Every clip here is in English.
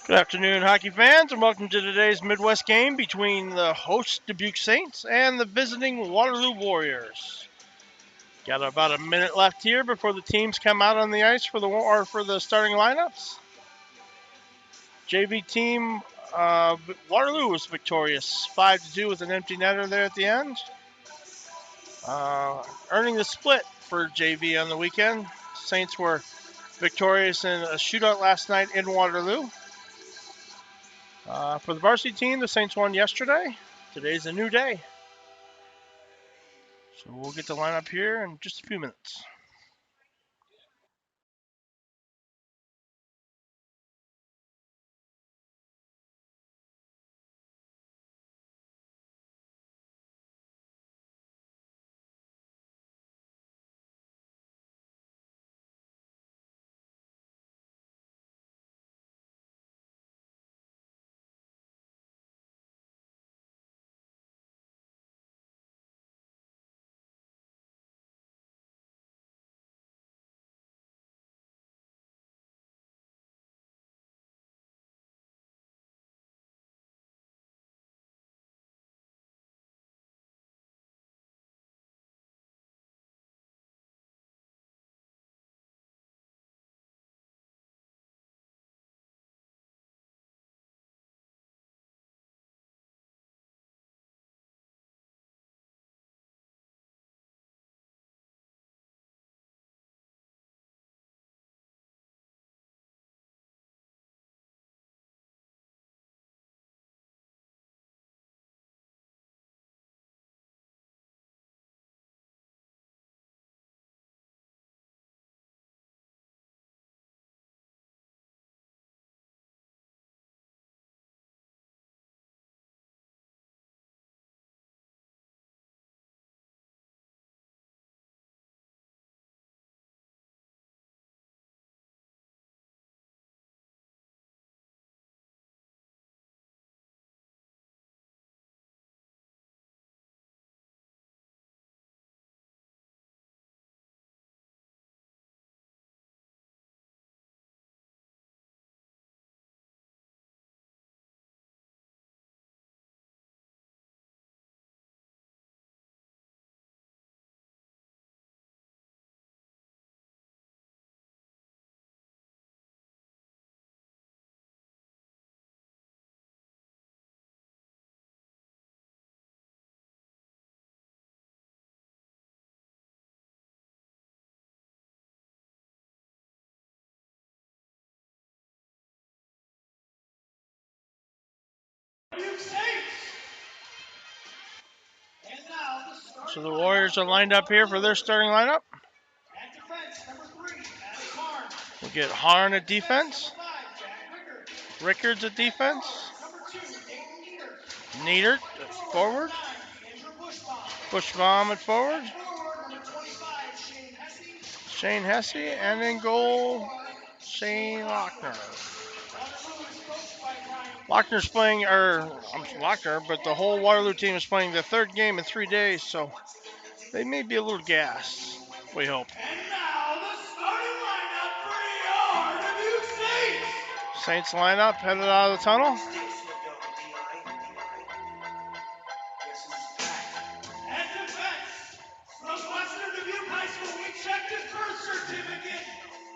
Good afternoon, hockey fans, and welcome to today's Midwest game between the host Dubuque Saints and the visiting Waterloo Warriors. Got about a minute left here before the teams come out on the ice for the starting lineups. JV team Waterloo was victorious, 5-2 with an empty netter there at the end, earning the split for JV on the weekend. Saints were victorious in a shootout last night in Waterloo. For the varsity team, the Saints won yesterday. Today's a new day. So we'll get the lineup here in just a few minutes. So the Warriors are lined up here for their starting lineup. We'll get Harn at defense, Rickards at defense, Niedert at forward, Bushbaum at forward, Shane Hesse, and in goal, Shane Lochner. Lochner's playing, Lochner, but the whole Waterloo team is playing their third game in 3 days, so they may be a little gassed, we hope. And now the starting lineup for your Dubuque Saints. Saints lineup headed out of the tunnel. At defense, from Western Dubuque High School, we checked his birth certificate.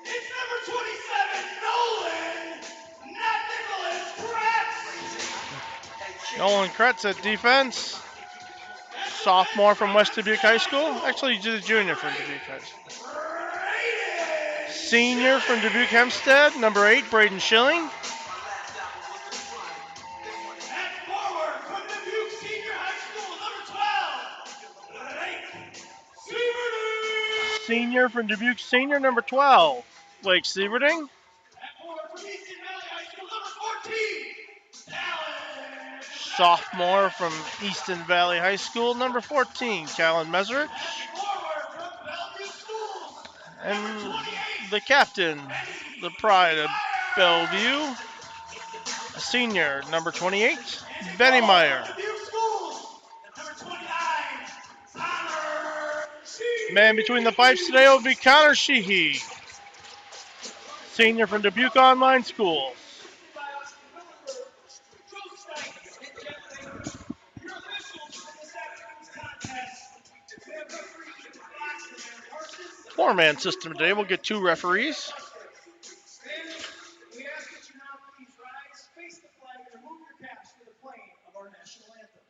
It's number 27, Nolan, not Nicholas Kretz. Nolan Kretz at defense. Sophomore from West Dubuque High School. Actually, he's a junior from Dubuque High School. Senior from Dubuque Hempstead, number 8, Braden Schilling. At forward from Dubuque Senior High School, number 12, Blake Sieverding. Senior from Dubuque Senior, number 12, Blake Sieverding. At forward from Easton Valley High School, number 14, Alan. Sophomore from Easton Valley High School, number 14, Callan Meserich. And the captain, the pride of Bellevue, a senior, number 28, Benny Meyer. Man between the pipes today will be Connor Sheehy, senior from Dubuque Online Schools. Four-man system today. We'll get 2 referees. Fans, we ask that you now please rise, face the flag, and remove your caps for the playing of our national anthem.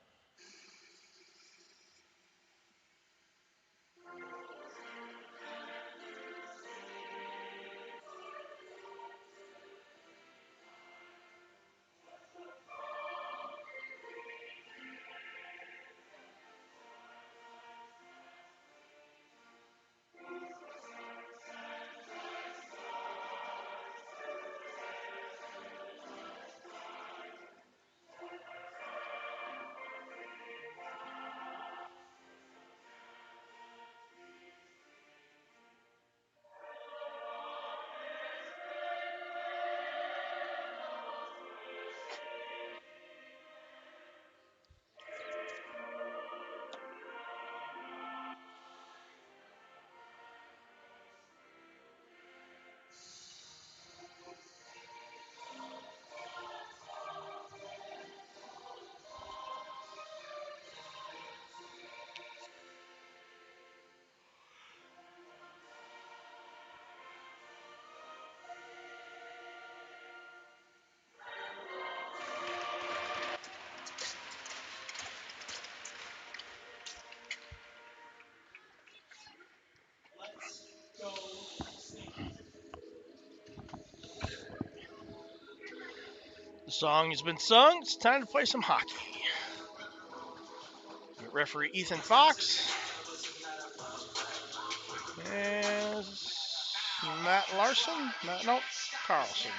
The song has been sung. It's time to play some hockey. Referee Ethan Fox. And Matt Larson. Carlson.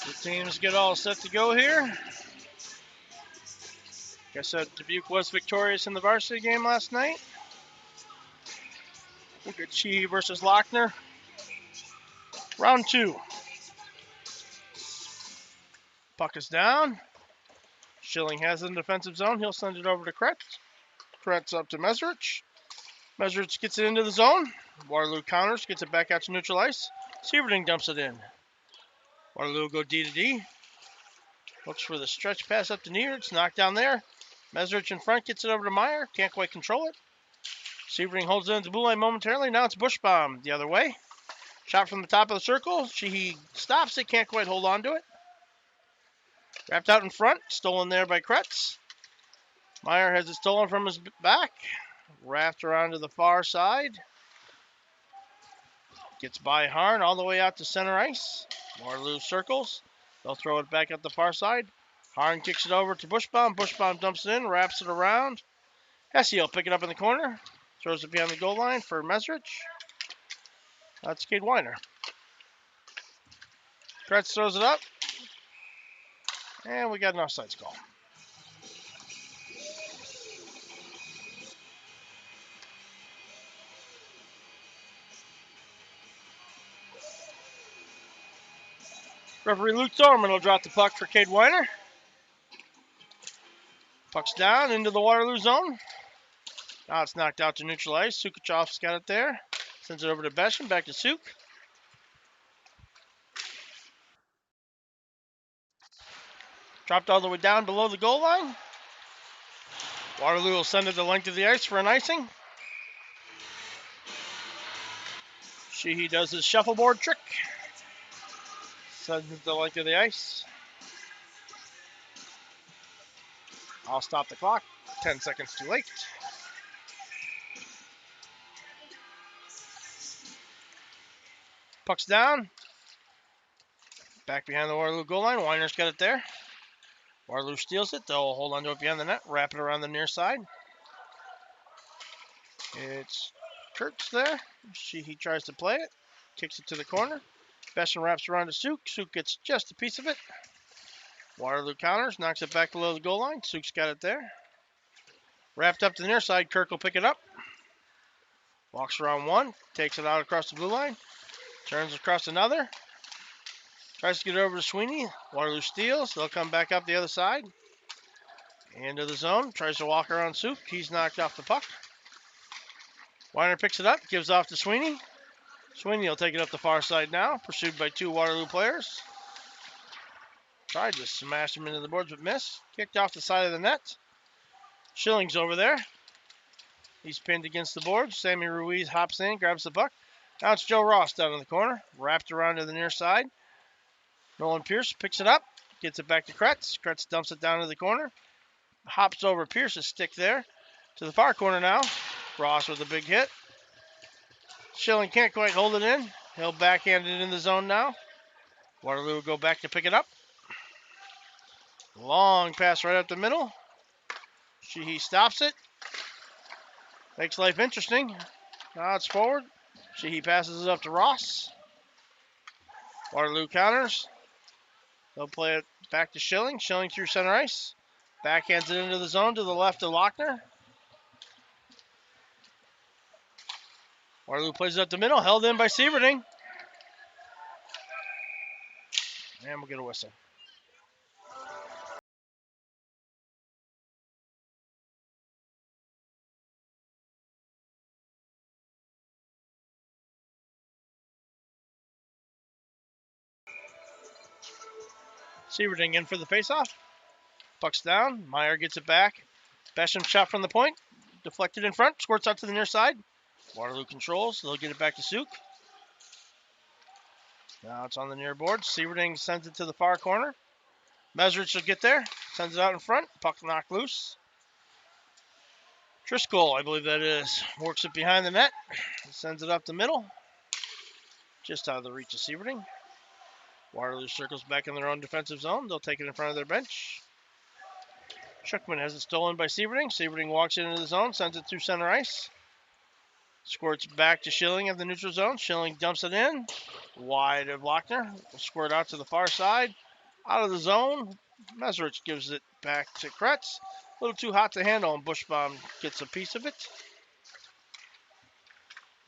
The teams get all set to go here. Like I said, Dubuque was victorious in the varsity game last night. We'll get Chi versus Lochner. Round 2. Puck is down. Schilling has it in the defensive zone. He'll send it over to Kretz. Kretz up to Mesrich. Mesrich gets it into the zone. Waterloo counters, gets it back out to neutral ice. Sieverding dumps it in. Waterloo will go D to D. Looks for the stretch pass up to Neer. It's knocked down there. Mesrich in front gets it over to Meyer. Can't quite control it. Sieverding holds it into the blue line momentarily. Now it's Bushbaum the other way. Shot from the top of the circle. She stops it. Can't quite hold on to it. Wrapped out in front. Stolen there by Kretz. Meyer has it stolen from his back. Wrapped around to the far side. Gets by Harn all the way out to center ice. Waterloo circles. They'll throw it back at the far side. Harn kicks it over to Bushbaum. Bushbaum dumps it in, wraps it around. Hesse will pick it up in the corner. Throws it behind the goal line for Mesrich. That's Cade Weiner. Kretz throws it up. And we got an offsides call. Referee Luke Thorman will drop the puck for Cade Weiner. Puck's down into the Waterloo zone. Now it's knocked out to neutral ice. Sukachov's got it there. Sends it over to Beshin. Back to Suk. Dropped all the way down below the goal line. Waterloo will send it the length of the ice for an icing. Sheehy does his shuffleboard trick. Sends it the length of the ice. I'll stop the clock. 10 seconds too late. Puck's down. Back behind the Waterloo goal line. Weiner's got it there. Waterloo steals it. They'll hold on to it behind the net. Wrap it around the near side. It's Kurtz there. He tries to play it. Kicks it to the corner. Besson wraps around to Suk. Suk gets just a piece of it. Waterloo counters, knocks it back below the goal line. Sook's got it there. Wrapped up to the near side. Kirk will pick it up. Walks around one, takes it out across the blue line, turns across another. Tries to get it over to Sweeney. Waterloo steals. They'll come back up the other side. Into the zone. Tries to walk around Sook. He's knocked off the puck. Weiner picks it up. Gives off to Sweeney. Sweeney will take it up the far side now. Pursued by two Waterloo players. Tried to smash him into the boards but missed. Kicked off the side of the net. Schilling's over there. He's pinned against the boards. Sammy Ruiz hops in, grabs the puck. Now it's Joe Ross down in the corner. Wrapped around to the near side. Nolan Pierce picks it up. Gets it back to Kretz. Kretz dumps it down to the corner. Hops over Pierce's stick there. To the far corner now. Ross with a big hit. Schilling can't quite hold it in. He'll backhand it in the zone now. Waterloo will go back to pick it up. Long pass right up the middle. Sheehy stops it. Makes life interesting. Now it's forward. Sheehy passes it up to Ross. Waterloo counters. They'll play it back to Schilling. Schilling through center ice. Backhands it into the zone to the left of Lochner. Waterloo plays it up the middle. Held in by Sieverding. And we'll get a whistle. Sieverding in for the faceoff. Puck's down. Meyer gets it back. Besham shot from the point. Deflected in front. Squirts out to the near side. Waterloo controls. They'll get it back to Sook. Now it's on the near board. Sieverding sends it to the far corner. Mesrich will get there. Sends it out in front. Puck knocked loose. Driscoll, I believe that is, works it behind the net. Sends it up the middle. Just out of the reach of Sieverding. Waterloo circles back in their own defensive zone. They'll take it in front of their bench. Schuckman has it stolen by Sieverding. Sieverding walks it into the zone, sends it through center ice. Squirts back to Schilling of the neutral zone. Schilling dumps it in. Wide of Lochner. Squirt out to the far side. Out of the zone. Mesrich gives it back to Kretz. A little too hot to handle, and Bushbaum gets a piece of it.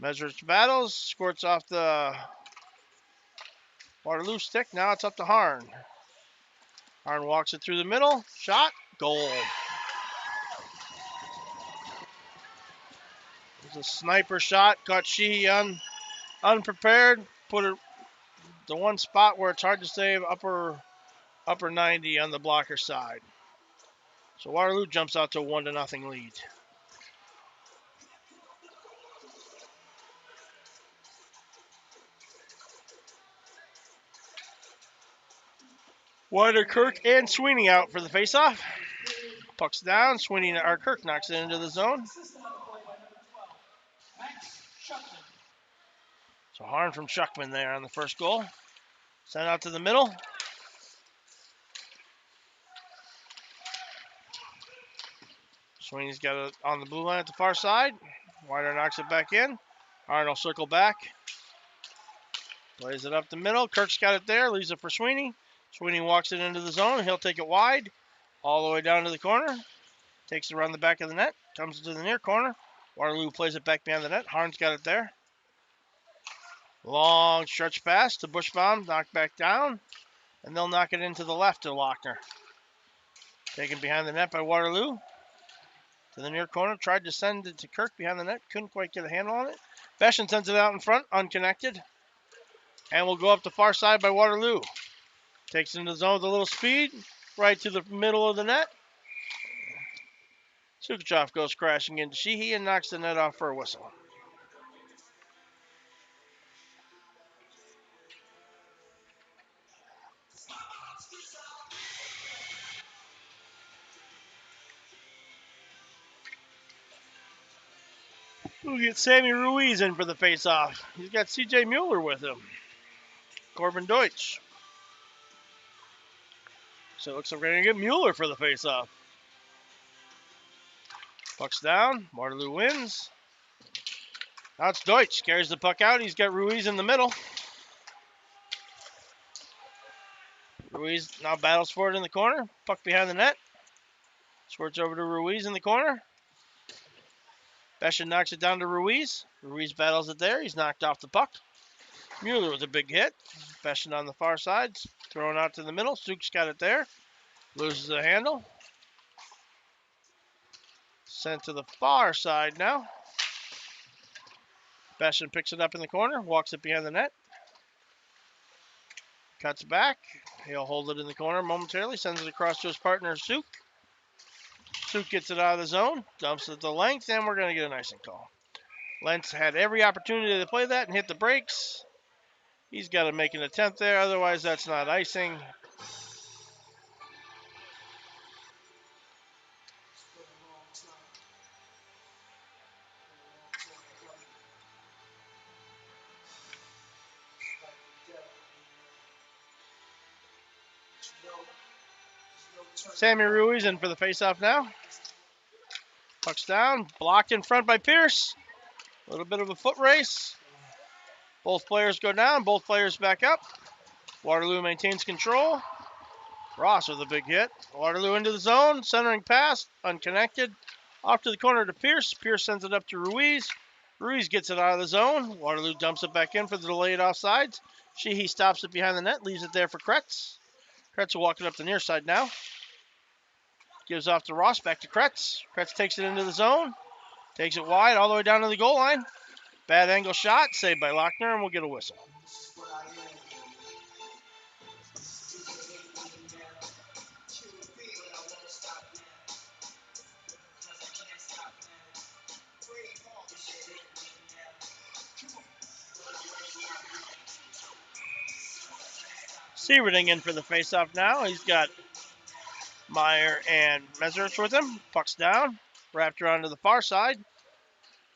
Mesrich battles. Squirts off the Waterloo stick. Now it's up to Harn. Harn walks it through the middle. Shot. Goal. It was a sniper shot. Caught Sheehy unprepared. Put it the one spot where it's hard to save, upper 90 on the blocker side. So Waterloo jumps out to a 1-0 lead. Wider, Kirk, and Sweeney out for the faceoff. Puck's down. Kirk knocks it into the zone. So Harn from Schuckman there on the first goal. Sent out to the middle. Sweeney's got it on the blue line at the far side. Wider knocks it back in. Harn will circle back. Plays it up the middle. Kirk's got it there. Leaves it for Sweeney. Sweeney walks it into the zone. He'll take it wide. All the way down to the corner. Takes it around the back of the net. Comes to the near corner. Waterloo plays it back behind the net. Harn's got it there. Long stretch pass to Bushbaum. Knocked back down. And they'll knock it into the left to Lochner. Taken behind the net by Waterloo. To the near corner. Tried to send it to Kirk behind the net. Couldn't quite get a handle on it. Beshin sends it out in front. Unconnected. And will go up the far side by Waterloo. Takes it into the zone with a little speed. Right to the middle of the net. Sukuchov goes crashing into Sheehy and knocks the net off for a whistle. We'll get Sammy Ruiz in for the face-off. He's got C.J. Mueller with him. Corbin Deutsch. So it looks like we're going to get Mueller for the face-off. Puck's down. Waterloo wins. Now it's Deutsch. Carries the puck out. He's got Ruiz in the middle. Ruiz now battles for it in the corner. Puck behind the net. Squirts over to Ruiz in the corner. Beshin knocks it down to Ruiz. Ruiz battles it there. He's knocked off the puck. Mueller with a big hit. Beshin on the far side. Thrown out to the middle. Suk's got it there. Loses the handle. Sent to the far side now. Beshin picks it up in the corner. Walks it behind the net. Cuts back. He'll hold it in the corner momentarily. Sends it across to his partner, Suk. Suk gets it out of the zone. Dumps it the length, and we're going to get an icing call. Lentz had every opportunity to play that and hit the brakes. He's got to make an attempt there. Otherwise, that's not icing. Sammy Ruiz in for the faceoff now. Puck's down. Blocked in front by Pierce. A little bit of a foot race. Both players go down. Both players back up. Waterloo maintains control. Ross with a big hit. Waterloo into the zone. Centering pass. Unconnected. Off to the corner to Pierce. Pierce sends it up to Ruiz. Ruiz gets it out of the zone. Waterloo dumps it back in for the delayed offsides. Sheehy stops it behind the net. Leaves it there for Kretz. Kretz will walk it up the near side now. Gives off to Ross. Back to Kretz. Kretz takes it into the zone. Takes it wide all the way down to the goal line. Bad angle shot. Saved by Lochner, and we'll get a whistle. Sieverding in for the faceoff now. He's got Meyer and Meserich with him. Puck's down. Wrapped around to the far side.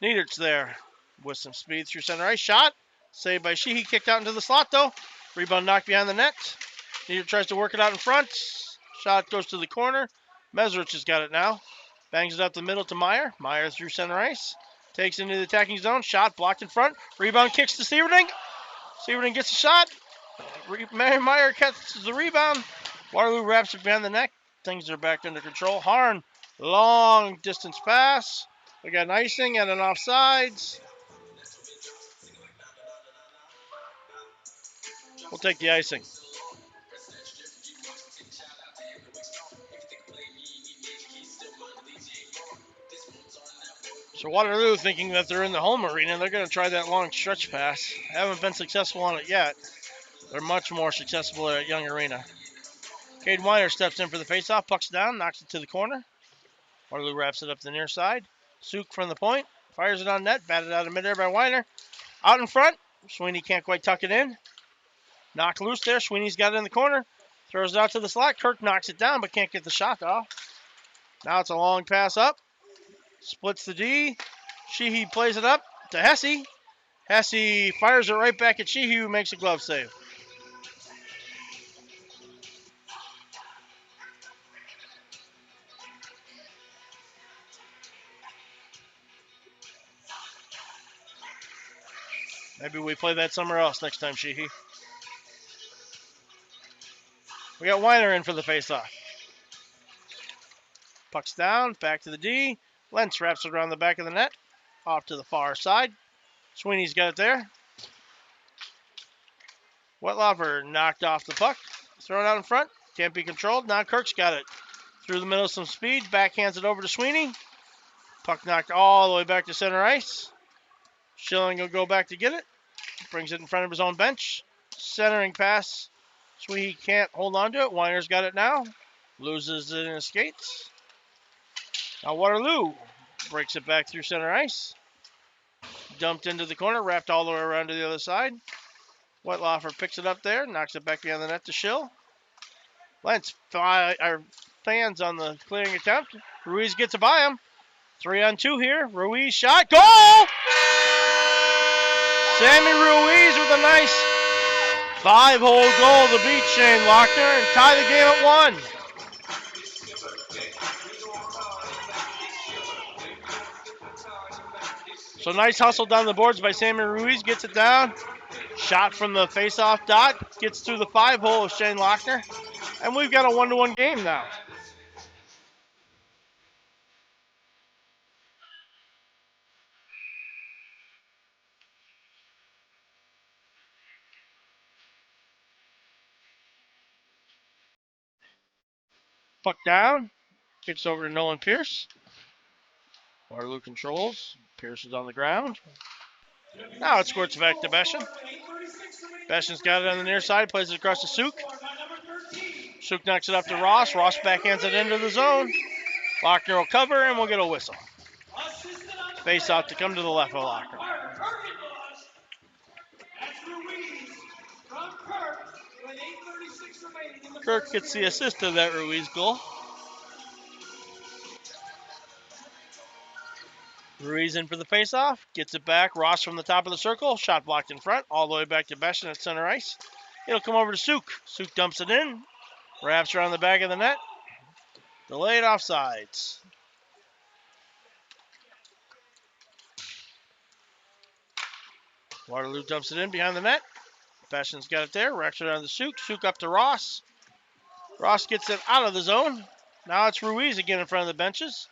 Niedert's there with some speed through center ice. Shot. Saved by Sheehy. Kicked out into the slot, though. Rebound knocked behind the net. Niedert tries to work it out in front. Shot goes to the corner. Meserich has got it now. Bangs it up the middle to Meyer. Meyer through center ice. Takes into the attacking zone. Shot blocked in front. Rebound kicks to Sieverding. Sieverding gets a shot. Meyer catches the rebound. Waterloo wraps it behind the neck. Things are back under control. Harn, long distance pass. We got an icing and an offsides. We'll take the icing. So Waterloo, thinking that they're in the home arena, they're going to try that long stretch pass. Haven't been successful on it yet. They're much more successful at Young Arena. Cade Weiner steps in for the faceoff. Puck's down, knocks it to the corner. Waterloo wraps it up the near side. Suk from the point. Fires it on net. Batted out of midair by Weiner. Out in front. Sweeney can't quite tuck it in. Knocked loose there. Sweeney's got it in the corner. Throws it out to the slot. Kirk knocks it down but can't get the shot off. Now it's a long pass up. Splits the D. Sheehy plays it up to Hesse. Hesse fires it right back at Sheehy, who makes a glove save. Maybe we play that somewhere else next time, Sheehy. We got Weiner in for the faceoff. Puck's down, back to the D. Lentz wraps it around the back of the net. Off to the far side. Sweeney's got it there. Wetlaufer knocked off the puck. Thrown out in front. Can't be controlled. Now Kirk's got it. Through the middle, some speed. Backhands it over to Sweeney. Puck knocked all the way back to center ice. Schilling will go back to get it. Brings it in front of his own bench. Centering pass. Sweeney can't hold on to it. Weiner's got it now. Loses it in his skates. Now Waterloo breaks it back through center ice. Dumped into the corner. Wrapped all the way around to the other side. Wetlaufer picks it up there. Knocks it back behind the net to Schill. Lentz fans on the clearing attempt. Ruiz gets it by him. 3-on-2 here. Ruiz shot. Goal! Sammy Ruiz with a nice 5-hole goal to beat Shane Lochner and tie the game at 1. So nice hustle down the boards by Sammy Ruiz. Gets it down. Shot from the face-off dot. Gets through the 5-hole of Shane Lochner. And we've got a 1-1 game now. Puck down. Gets over to Nolan Pierce. Waterloo controls. Pierce is on the ground. Now it squirts back to Beshin. Beshin's got it on the near side. Plays it across to Suk. Suk knocks it up to Ross. Ross backhands it into the zone. Lochner will cover, and we'll get a whistle. Face off to come to the left of Lochner. Kirk gets the assist to that Ruiz goal. Ruiz in for the faceoff, gets it back. Ross from the top of the circle, shot blocked in front, all the way back to Beshin at center ice. It'll come over to Suk. Suk dumps it in, wraps around the back of the net. Delayed offsides. Waterloo dumps it in behind the net. Beshin's got it there, wraps it around the Suk. Suk up to Ross. Ross gets it out of the zone. Now it's Ruiz again in front of the benches.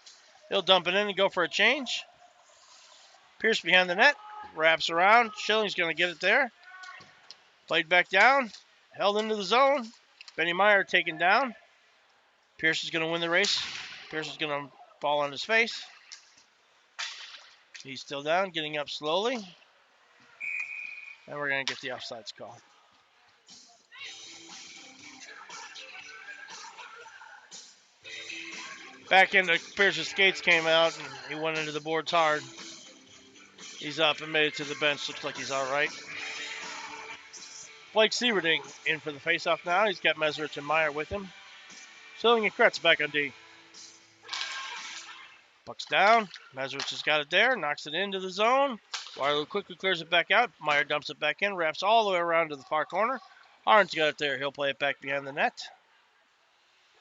He'll dump it in and go for a change. Pierce behind the net, wraps around. Schilling's going to get it there. Played back down, held into the zone. Benny Meyer taken down. Pierce is going to win the race. Pierce is going to fall on his face. He's still down, getting up slowly. And we're going to get the offsides call. Back into Pierce's skates came out, and he went into the boards hard. He's up and made it to the bench. Looks like he's all right. Blake Sieverding in for the faceoff now. He's got Meserich and Meyer with him. Schilling and Kretz back on D. Puck's down. Meserich has got it there. Knocks it into the zone. Waterloo quickly clears it back out. Meyer dumps it back in. Wraps all the way around to the far corner. Arndt's got it there. He'll play it back behind the net.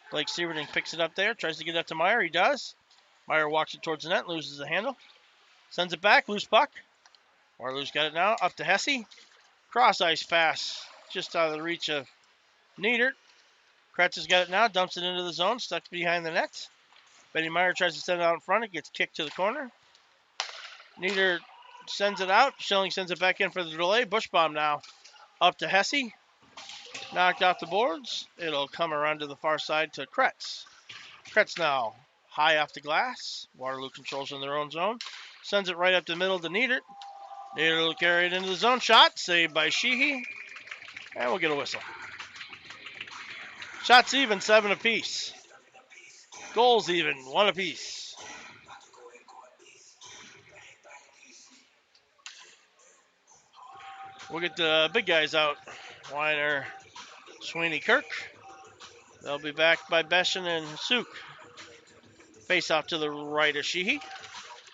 Blake Sieverding picks it up there. Tries to get it to Meyer. He does. Meyer walks it towards the net. Loses the handle. Sends it back. Loose puck. Waterloo's got it now. Up to Hesse. Cross ice pass. Just out of the reach of Niedert. Kretz has got it now. Dumps it into the zone. Stuck behind the net. Benny Meyer tries to send it out in front. It gets kicked to the corner. Nieder sends it out. Schilling sends it back in for the delay. Bushbaum now up to Hesse. Knocked off the boards. It'll come around to the far side to Kretz. Kretz now high off the glass. Waterloo controls in their own zone. Sends it right up the middle to Nieder. Nieder will carry it into the zone. Shot saved by Sheehy. And we'll get a whistle. Shots even, 7 apiece. Goals even, 1 apiece. We'll get the big guys out. Weiner, Sweeney, Kirk. They'll be backed by Beshin and Suk. Face off to the right of Sheehy.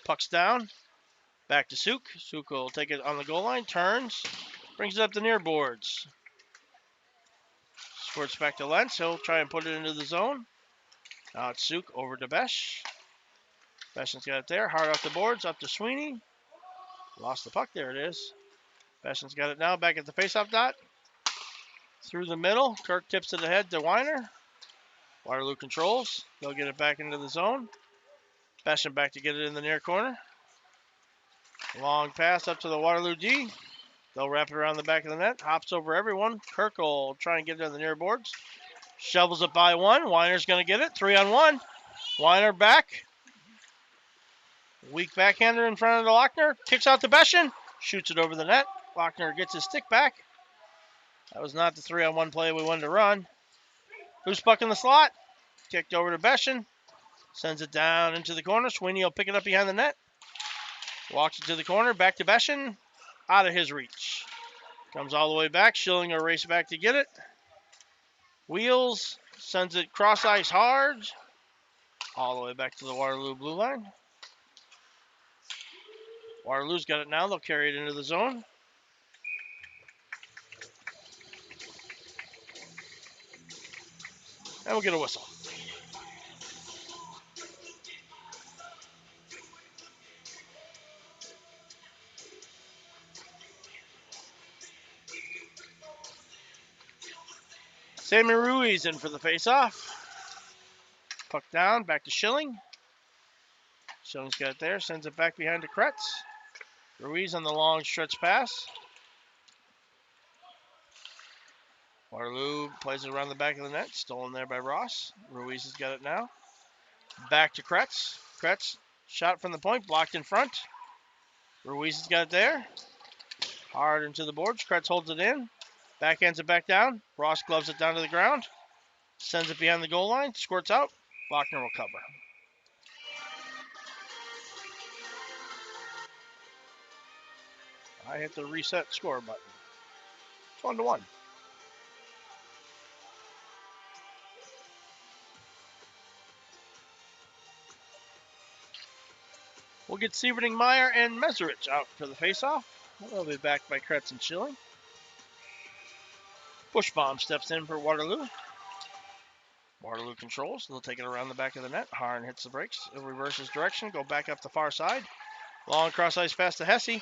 Puck's down. Back to Suk. Suk will take it on the goal line. Turns. Brings it up the near boards. Squirts back to Lentz. He'll try and put it into the zone. Now it's Suk over to Besh. Beshin's got it there. Hard off the boards. Up to Sweeney. Lost the puck. There it is. Beshin's got it now. Back at the faceoff dot. Through the middle. Kirk tips it ahead to Weiner. Waterloo controls. They'll get it back into the zone. Beshin back to get it in the near corner. Long pass up to the Waterloo D. They'll wrap it around the back of the net. Hops over everyone. Kirk will try and get it on the near boards. Shovels it by one. Weiner's going to get it. 3-on-1. Weiner back. Weak backhander in front of the Lochner. Kicks out to Beshin. Shoots it over the net. Lochner gets his stick back. That was not the 3-on-1 play we wanted to run. Loose puck in the slot. Kicked over to Beshin. Sends it down into the corner. Sweeney will pick it up behind the net. Walks it to the corner. Back to Beshin. Out of his reach. Comes all the way back. Schilling will race back to get it. Wheels. Sends it cross ice hard. All the way back to the Waterloo blue line. Waterloo's got it now. They'll carry it into the zone. And we'll get a whistle. Sammy Ruiz in for the face-off. Puck down, back to Schilling. Schilling's got it there, sends it back behind to Kretz. Ruiz on the long stretch pass. Waterloo plays it around the back of the net, stolen there by Ross. Ruiz has got it now. Back to Kretz. Kretz, shot from the point, blocked in front. Ruiz has got it there. Hard into the boards. Kretz holds it in. Backhands it back down. Ross gloves it down to the ground. Sends it behind the goal line. Squirts out. Lochner will cover. I hit the reset score button. It's 1-1. We'll get Sieverting, Meyer, and Meserich out for the faceoff. They'll be backed by Kretz and Schilling. Bushbaum steps in for Waterloo. Waterloo controls. They'll take it around the back of the net. Harn hits the brakes. He'll reverse his direction. Go back up the far side. Long cross ice pass to Hesse.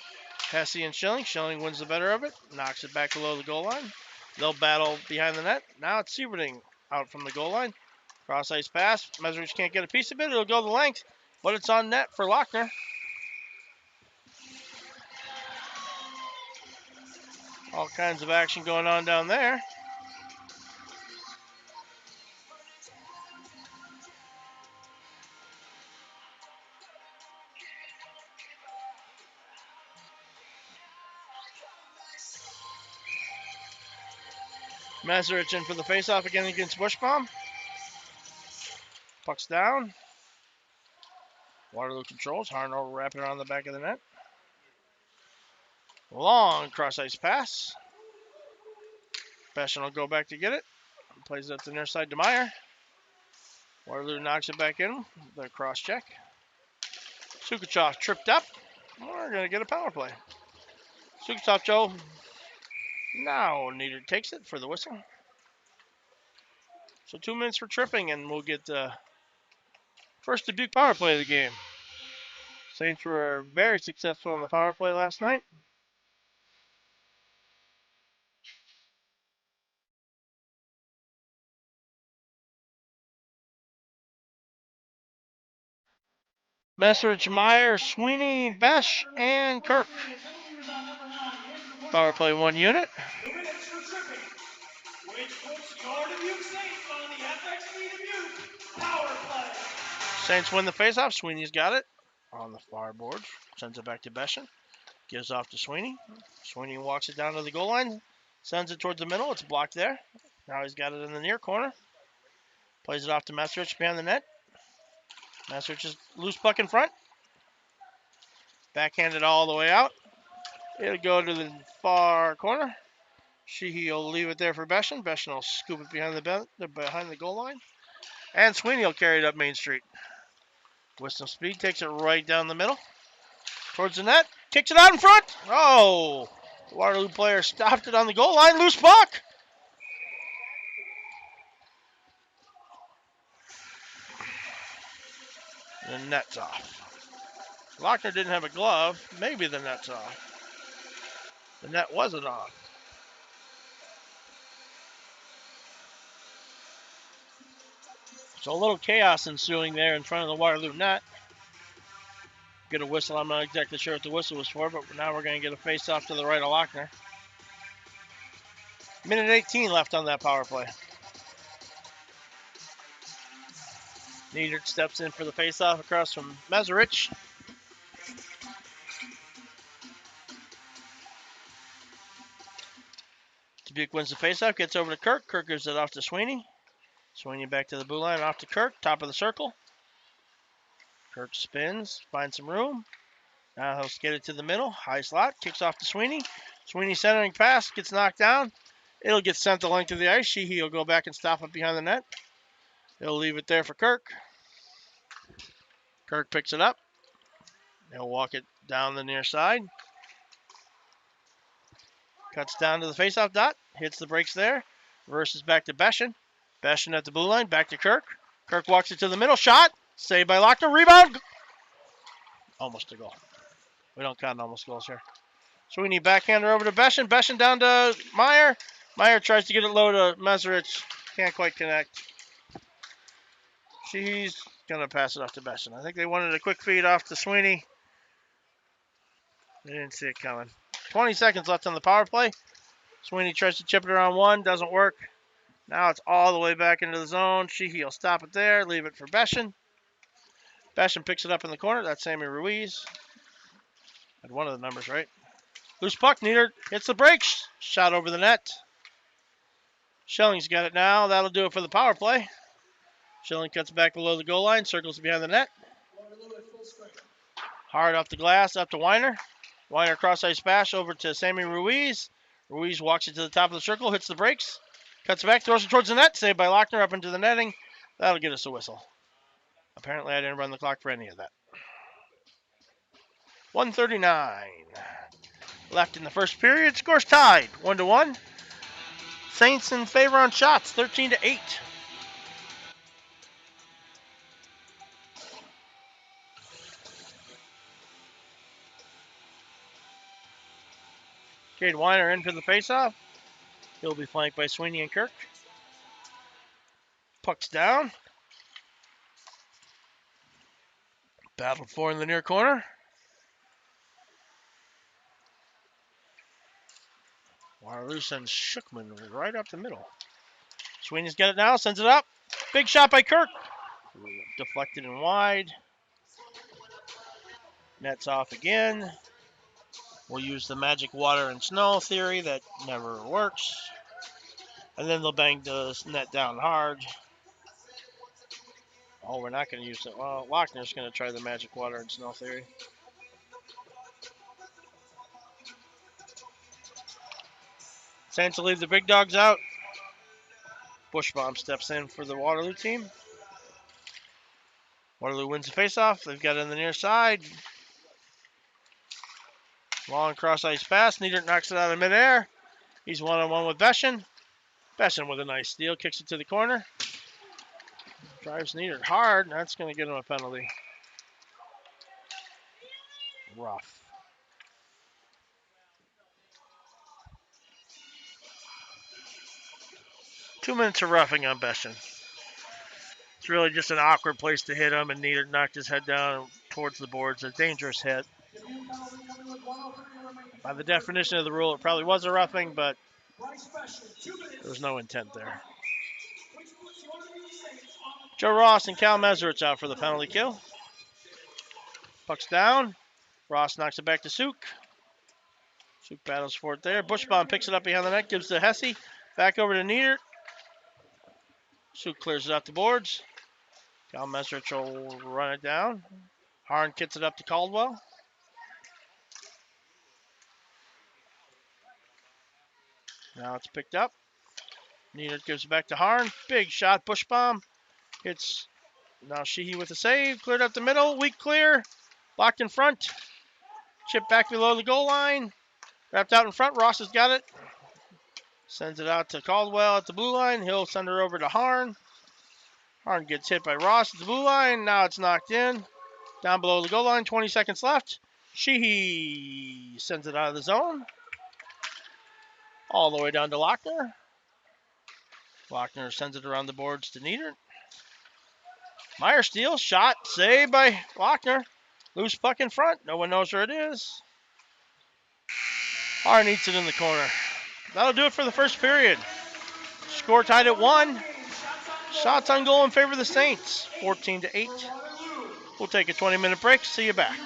Hesse and Schilling. Schilling wins the better of it. Knocks it back below the goal line. They'll battle behind the net. Now it's Sieverting out from the goal line. Cross ice pass. Meserich can't get a piece of it. It'll go the length, but it's on net for Lochner. All kinds of action going on down there. Meserich in for the faceoff again against Bushbaum. Puck's down. Waterloo controls. Harnover wrapping around the back of the net. Long cross ice pass. Besson will go back to get it. Plays it up the near side to Meyer. Waterloo knocks it back in. The cross check. Sukachov tripped up. We're going to get a power play. Sukachov, Joe. Now Nieder takes it for the whistle. So 2 minutes for tripping, and we'll get the first Dubuque power play of the game. Saints were very successful on the power play last night. Meserich, Meyer, Sweeney, Besh, and Kirk. Power play 1 unit. 2 minutes for tripping, which puts your Dubuque Saints on the FXV Dubuque power play. Saints win the faceoff. Sweeney's got it on the far board. Sends it back to Besson. Gives off to Sweeney. Sweeney walks it down to the goal line. Sends it towards the middle. It's blocked there. Now he's got it in the near corner. Plays it off to Meserich behind the net. Meserich is loose puck in front. Backhanded all the way out. It'll go to the far corner. Sheehy will leave it there for Besson. Besson will scoop it behind the goal line. And Sweeney will carry it up Main Street. With some speed, takes it right down the middle. Towards the net. Kicks it out in front. Oh! The Waterloo player stopped it on the goal line. Loose puck. The net's off. Lochner didn't have a glove. Maybe the net's off. The net wasn't off. So a little chaos ensuing there in front of the Waterloo net. Get a whistle. I'm not exactly sure what the whistle was for, but now we're going to get a face-off to the right of Lochner. Minute 18 left on that power play. Nieder steps in for the face-off across from Meserich. Dubuque wins the face-off, gets over to Kirk. Kirk gives it off to Sweeney. Sweeney back to the blue line, off to Kirk, top of the circle. Kirk spins, finds some room. Now he'll skate it to the middle, high slot, kicks off to Sweeney. Sweeney centering pass, gets knocked down. It'll get sent the length of the ice. Sheehy will go back and stop it behind the net. He'll leave it there for Kirk. Kirk picks it up. He'll walk it down the near side. Cuts down to the faceoff dot. Hits the brakes there. Reverses back to Besson. Besson at the blue line. Back to Kirk. Kirk walks it to the middle. Shot. Saved by Lochner. Rebound. Almost a goal. We don't count almost goals here. Sweeney backhander over to Besson. Besson down to Meyer. Meyer tries to get it low to Meserich. Can't quite connect. She's going to pass it off to Besson. I think they wanted a quick feed off to Sweeney. They didn't see it coming. 20 seconds left on the power play. Sweeney tries to chip it around one. Doesn't work. Now it's all the way back into the zone. Sheehy will stop it there. Leave it for Besson. Besson picks it up in the corner. That's Sammy Ruiz. Had one of the numbers right. Loose puck. Nieder hits the brakes. Shot over the net. Schilling's got it now. That'll do it for the power play. Schilling cuts back below the goal line. Circles behind the net. Hard off the glass. Up to Weiner. Weiner cross ice bash over to Sammy Ruiz. Ruiz walks it to the top of the circle. Hits the brakes. Cuts back. Throws it towards the net. Saved by Lochner up into the netting. That'll get us a whistle. Apparently I didn't run the clock for any of that. 1:39 left in the first period. Scores tied, 1-1. Saints in favor on shots, 13-8. Cade Weiner in for the faceoff. He'll be flanked by Sweeney and Kirk. Puck's down. Battled for in the near corner. Waterloo sends Shookman right up the middle. Sweeney's got it now, sends it up. Big shot by Kirk. Deflected and wide. Nets off again. We'll use the magic water and snow theory that never works. And then they'll bang the net down hard. Oh, we're not going to use it. Well, Lochner's going to try the magic water and snow theory. Saints will leave the big dogs out. Bushbaum steps in for the Waterloo team. Waterloo wins the faceoff. They've got it on the near side. Long cross ice pass. Nieder knocks it out of midair. He's one-on-one with Besson. Besson with a nice steal. Kicks it to the corner. Drives Nieder hard. That's going to get him a penalty. Rough. Two minutes of roughing on Besson. It's really just an awkward place to hit him, and Nieder knocked his head down towards the boards. A dangerous hit. By the definition of the rule, it probably was a roughing, but there was no intent there. Joe Ross and Cal Meserich out for the penalty kill. Puck's down. Ross knocks it back to Suk. Suk battles for it there. Bushbaum picks it up behind the net, gives to Hesse. Back over to Nieder. Suk clears it off the boards. Cal Meserich will run it down. Harn gets it up to Caldwell. Now it's picked up. Nieder gives it back to Harn. Big shot. Bushbaum hits. Now Sheehy with a save. Cleared up the middle. Weak clear. Locked in front. Chip back below the goal line. Wrapped out in front. Ross has got it. Sends it out to Caldwell at the blue line. He'll send her over to Harn. Harn gets hit by Ross at the blue line. Now it's knocked in. Down below the goal line. 20 seconds left. Sheehy sends it out of the zone. All the way down to Lochner. Lochner sends it around the boards to Nieder. Meyer steals. Shot. Saved by Lochner. Loose puck in front. No one knows where it is. Harn eats it in the corner. That'll do it for the first period. Score tied at 1. Shots on goal in favor of the Saints. 14-8. We'll take a 20-minute break. See you back.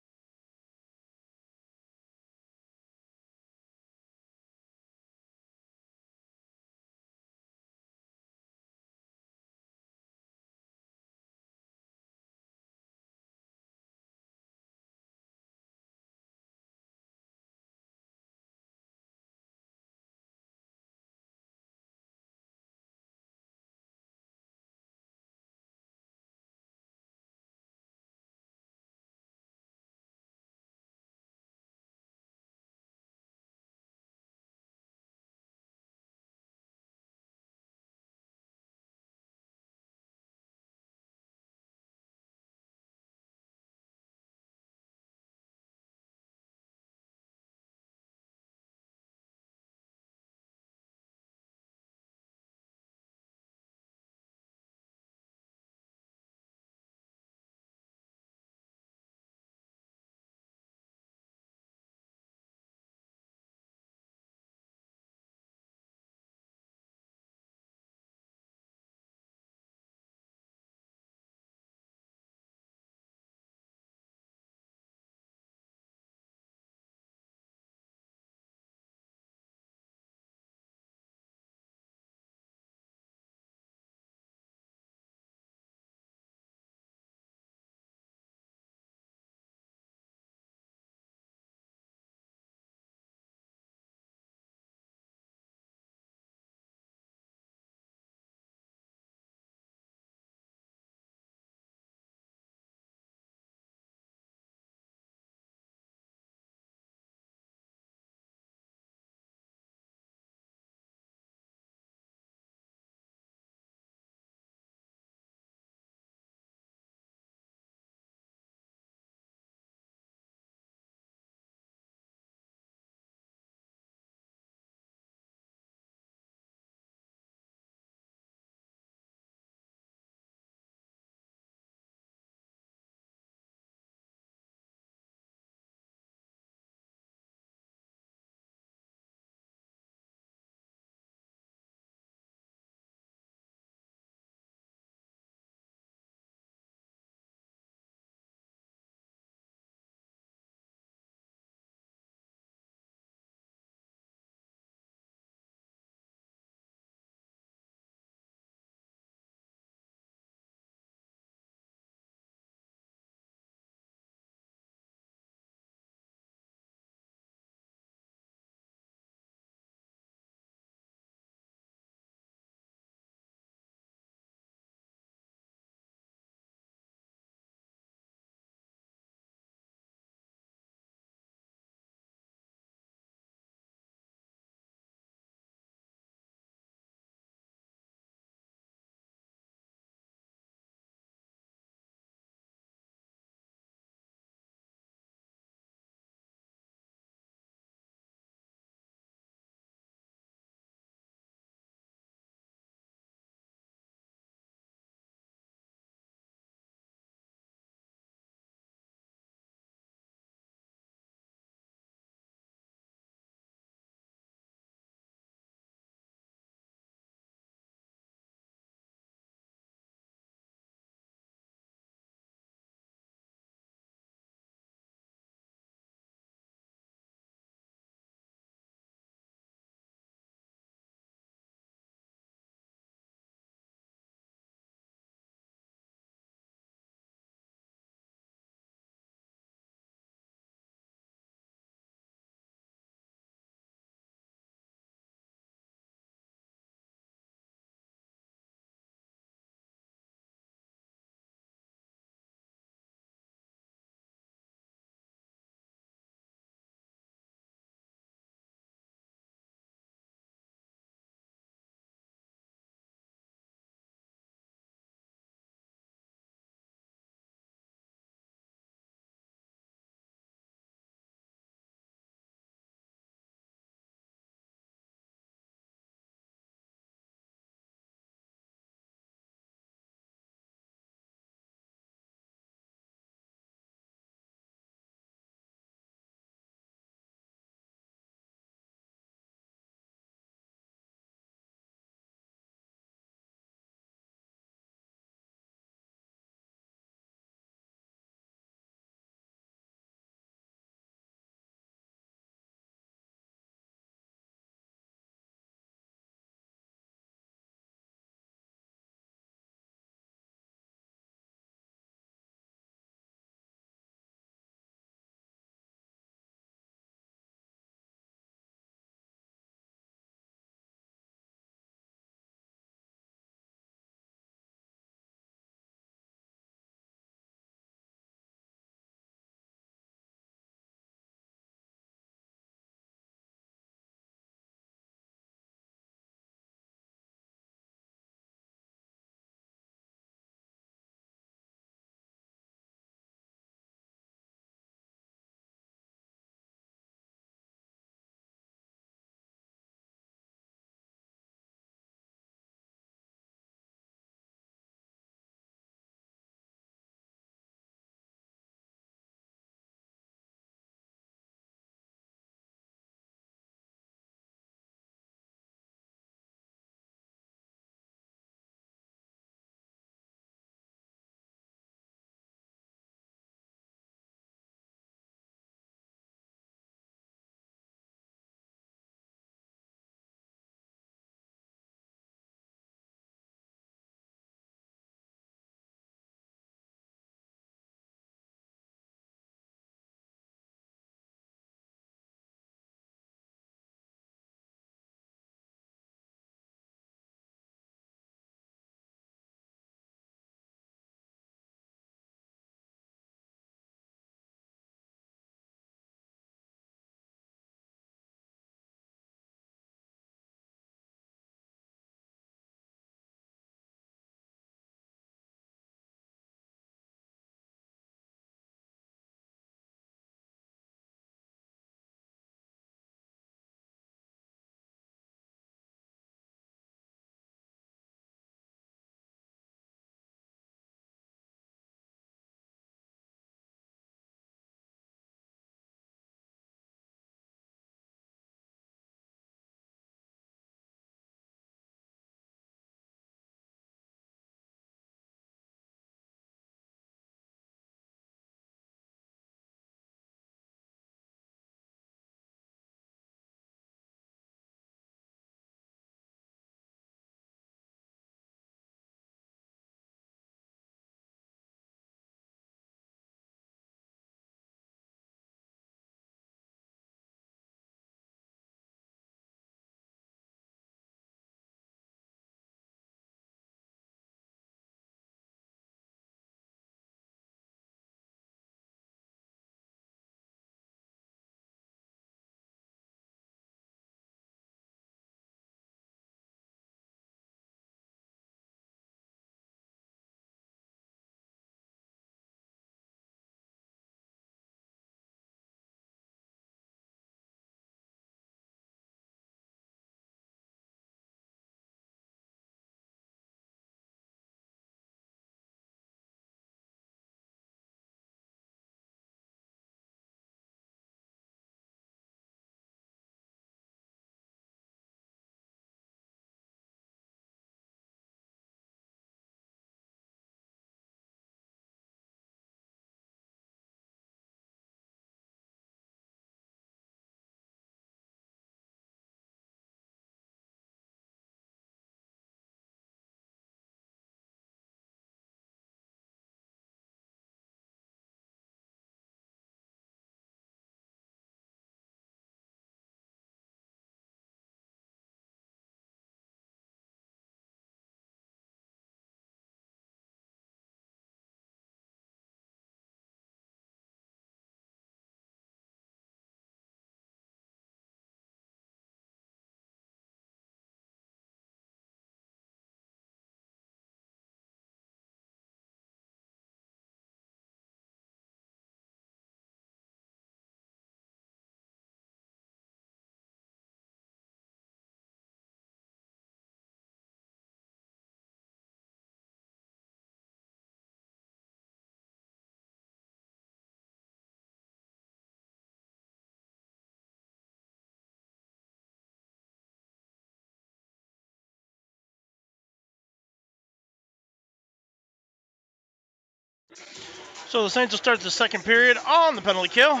So the Saints will start the second period on the penalty kill.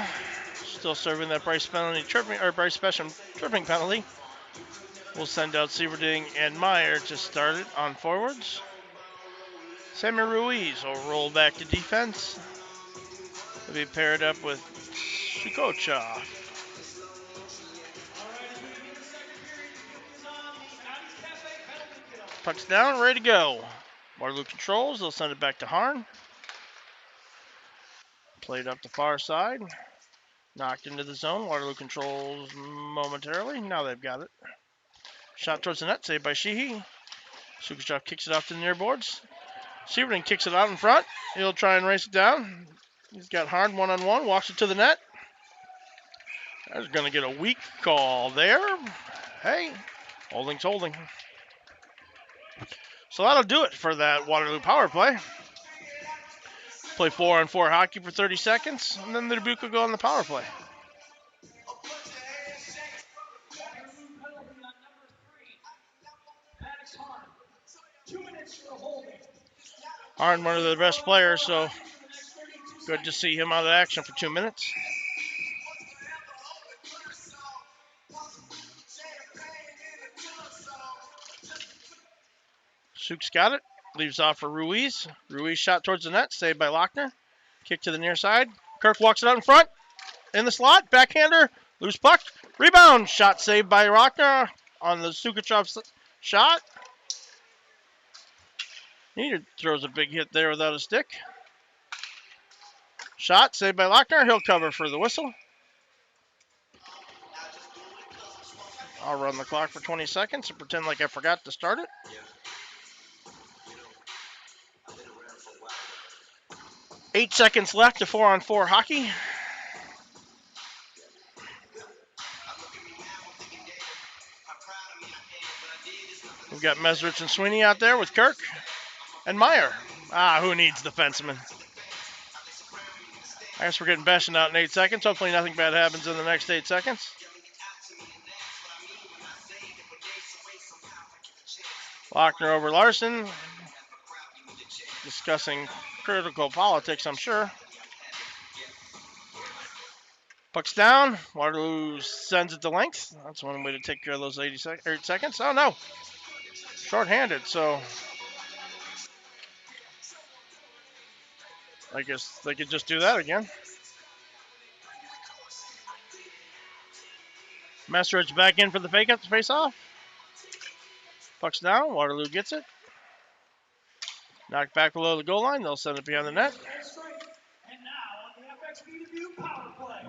Still serving that Bryce Besham tripping penalty. We'll send out Sieverding and Meyer to start it on forwards. Sammy Ruiz will roll back to defense. He'll be paired up with Sukocha. Pucks down, ready to go. Waterloo controls, they'll send it back to Harn. Played up the far side. Knocked into the zone. Waterloo controls momentarily. Now they've got it. Shot towards the net, saved by Sheehy. Sukocha kicks it off to the near boards. Sieverding kicks it out in front. He'll try and race it down. He's got Harn one-on-one, walks it to the net. That's going to get a weak call there. Hey, holding's holding. So that'll do it for that Waterloo power play. Play 4-on-4 hockey for 30 seconds, and then the Dubuque will go on the power play. Harn, one of the best players, so good to see him out of action for 2 minutes. Sook's got it. Leaves off for Ruiz. Ruiz shot towards the net, saved by Lochner. Kick to the near side. Kirk walks it out in front. In the slot. Backhander. Loose puck. Rebound. Shot saved by Lochner on the Sukochov shot. He throws a big hit there without a stick. Shot saved by Lochner. He'll cover for the whistle. I'll run the clock for 20 seconds and pretend like I forgot to start it. 8 seconds left to 4-on-4 hockey. We've got Mesrich and Sweeney out there with Kirk and Meyer. Who needs defensemen? I guess we're getting Beshin out in 8 seconds. Hopefully nothing bad happens in the next 8 seconds. Lochner over Larson. Discussing critical politics, I'm sure. Puck's down. Waterloo sends it to length. That's one way to take care of those 8 seconds. Oh, no. Short-handed, so I guess they could just do that again. Messerich back in for the face-off. Puck's down. Waterloo gets it. Knocked back below the goal line. They'll send it behind the net.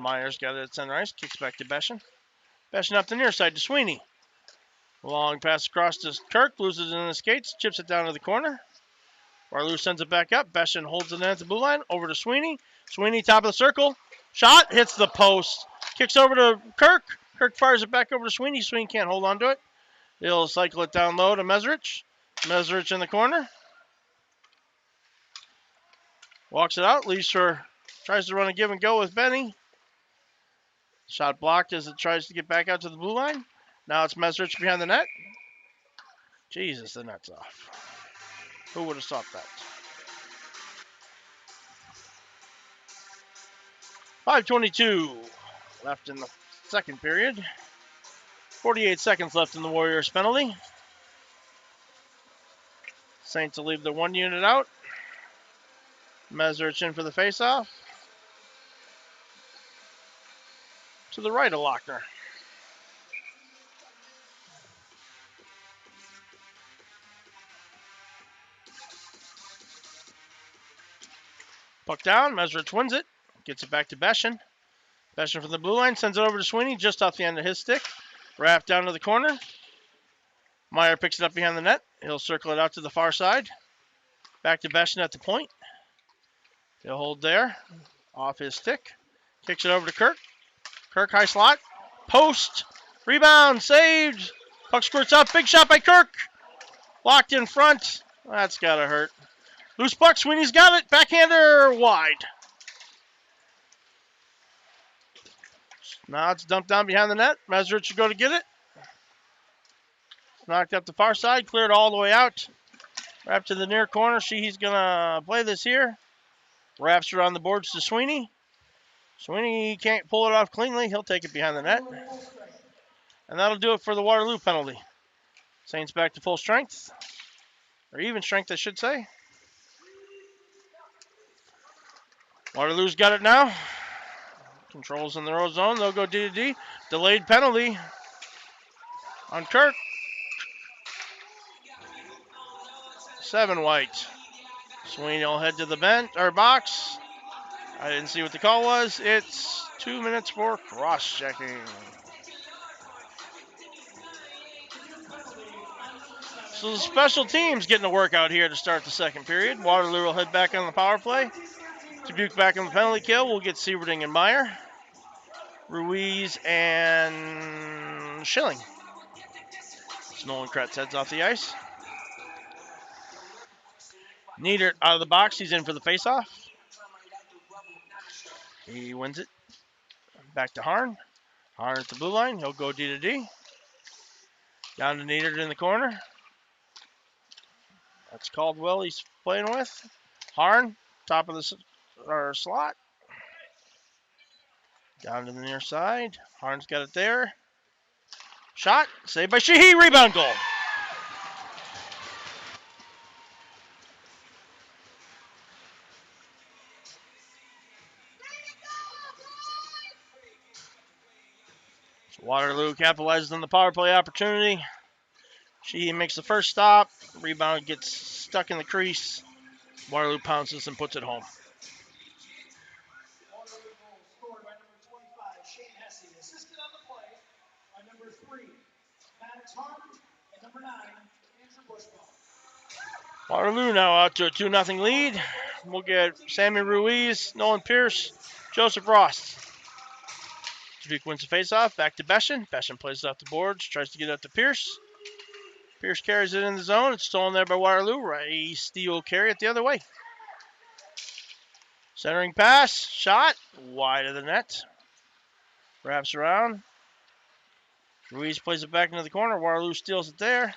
Myers got it at center ice. Kicks back to Beshin. Beshin up the near side to Sweeney. Long pass across to Kirk. Loses it in the skates. Chips it down to the corner. Waterloo sends it back up. Beshin holds it in at the blue line. Over to Sweeney. Sweeney top of the circle. Shot. Hits the post. Kicks over to Kirk. Kirk fires it back over to Sweeney. Sweeney can't hold on to it. He'll cycle it down low to Mesrich. Mesrich in the corner. Walks it out. Leaves for... Tries to run a give and go with Benny. Shot blocked as it tries to get back out to the blue line. Now it's Mesrich behind the net. Jesus, the net's off. Who would have thought that? 5:22 left in the second period. 48 seconds left in the Warriors penalty. Saints will leave the one unit out. Mesrich in for the faceoff. To the right of Lochner. Puck down. Mesrich wins it. Gets it back to Beshin. Beshin from the blue line. Sends it over to Sweeney just off the end of his stick. Wrapped down to the corner. Meyer picks it up behind the net. He'll circle it out to the far side. Back to Beshin at the point. He'll hold there. Off his stick. Kicks it over to Kirk. Kirk high slot. Post. Rebound. Saved. Puck squirts up. Big shot by Kirk. Locked in front. That's got to hurt. Loose puck. Sweeney's got it. Backhander wide. Now it's dumped down behind the net. Mesrich should go to get it. Knocked up the far side. Cleared all the way out. Wrapped to the near corner. Sheehy's going to play this here. Wraps around the boards to Sweeney. Sweeney can't pull it off cleanly. He'll take it behind the net. And that'll do it for the Waterloo penalty. Saints back to full strength. Or even strength, I should say. Waterloo's got it now. Controls in their own zone. They'll go D to D. Delayed penalty on Kirk. 7 white. Sweeney will head to the bench or box. I didn't see what the call was. It's 2 minutes for cross-checking. So the special teams getting to work out here to start the second period. Waterloo will head back on the power play. Dubuque back on the penalty kill. We'll get Sieverding and Meyer. Ruiz and Schilling. So Nolan Kretz heads off the ice. Niedert out of the box. He's in for the faceoff. He wins it. Back to Harn. Harn at the blue line. He'll go D to D. Down to Niedert in the corner. That's Caldwell he's playing with. Harn, top of the slot. Down to the near side. Harn's got it there. Shot. Saved by Sheehy. Rebound goal. Waterloo capitalizes on the power play opportunity. Sheehy makes the first stop. Rebound gets stuck in the crease. Waterloo pounces and puts it home. Waterloo now out to a 2-0 lead. We'll get Sammy Ruiz, Nolan Pierce, Joseph Ross. Dubuque wins the faceoff. Back to Beshin. Beshin plays it off the boards. Tries to get it up to Pierce. Pierce carries it in the zone. It's stolen there by Waterloo. Right, steal carry it the other way. Centering pass. Shot. Wide of the net. Wraps around. Ruiz plays it back into the corner. Waterloo steals it there.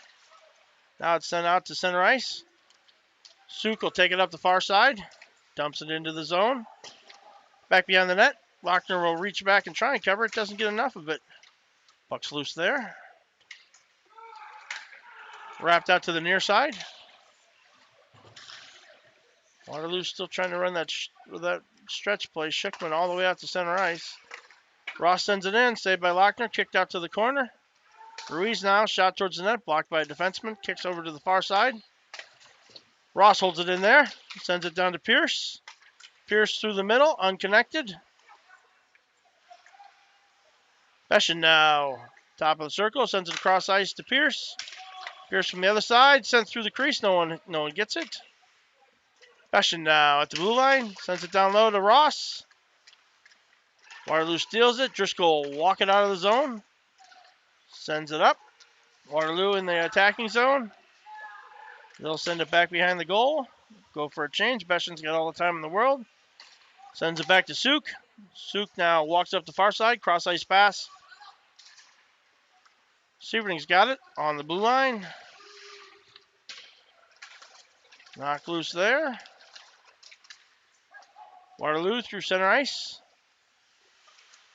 Now it's sent out to center ice. Suk will take it up the far side. Dumps it into the zone. Back behind the net. Lochner will reach back and try and cover it. Doesn't get enough of it. Puck's loose there. Wrapped out to the near side. Waterloo's still trying to run that stretch play. Schickman all the way out to center ice. Ross sends it in. Saved by Lochner. Kicked out to the corner. Ruiz now. Shot towards the net. Blocked by a defenseman. Kicks over to the far side. Ross holds it in there. Sends it down to Pierce. Pierce through the middle. Unconnected. Beshin now. Top of the circle. Sends it across ice to Pierce. Pierce from the other side. Sent through the crease. No one gets it. Beshin now at the blue line. Sends it down low to Ross. Waterloo steals it. Driscoll walking out of the zone. Sends it up. Waterloo in the attacking zone. They'll send it back behind the goal. Go for a change. Beshin's got all the time in the world. Sends it back to Suk. Suk now walks up the far side. Cross ice pass. Sieverding's got it on the blue line. Knocked loose there. Waterloo through center ice.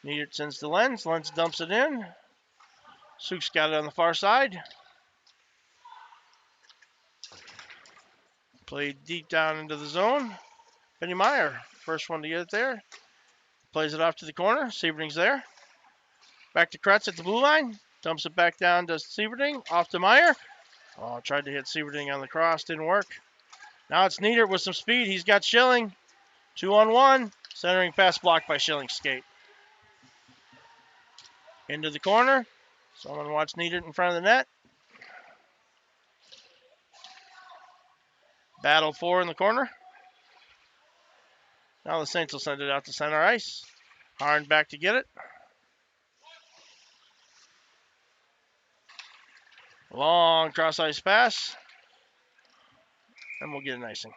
Niedert sends to Lenz. Lenz dumps it in. Suk's got it on the far side. Played deep down into the zone. Benny Meyer, first one to get it there. Plays it off to the corner. Sieverding's there. Back to Kretz at the blue line. Dumps it back down to Sieverding. Off to Meyer. Oh, tried to hit Sieverding on the cross. Didn't work. Now it's Niedert with some speed. He's got Schilling. 2-on-1. Centering pass blocked by Schilling's skate. Into the corner. Someone watch Niedert in front of the net. Battle 4 in the corner. Now the Saints will send it out to center ice. Harn back to get it. Long cross ice pass. And we'll get an icing.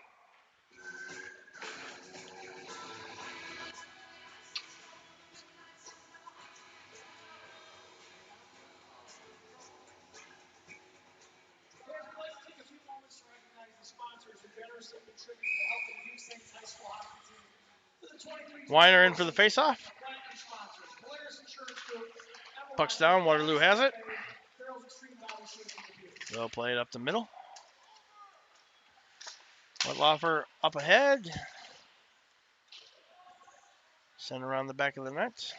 Sponsors who generously contribute to help the Dubuque Saints High School hockey team Weiner in for the faceoff. Puck's down. Waterloo has it. They'll play it up the middle. Whitlofer up ahead. Send around the back of the net.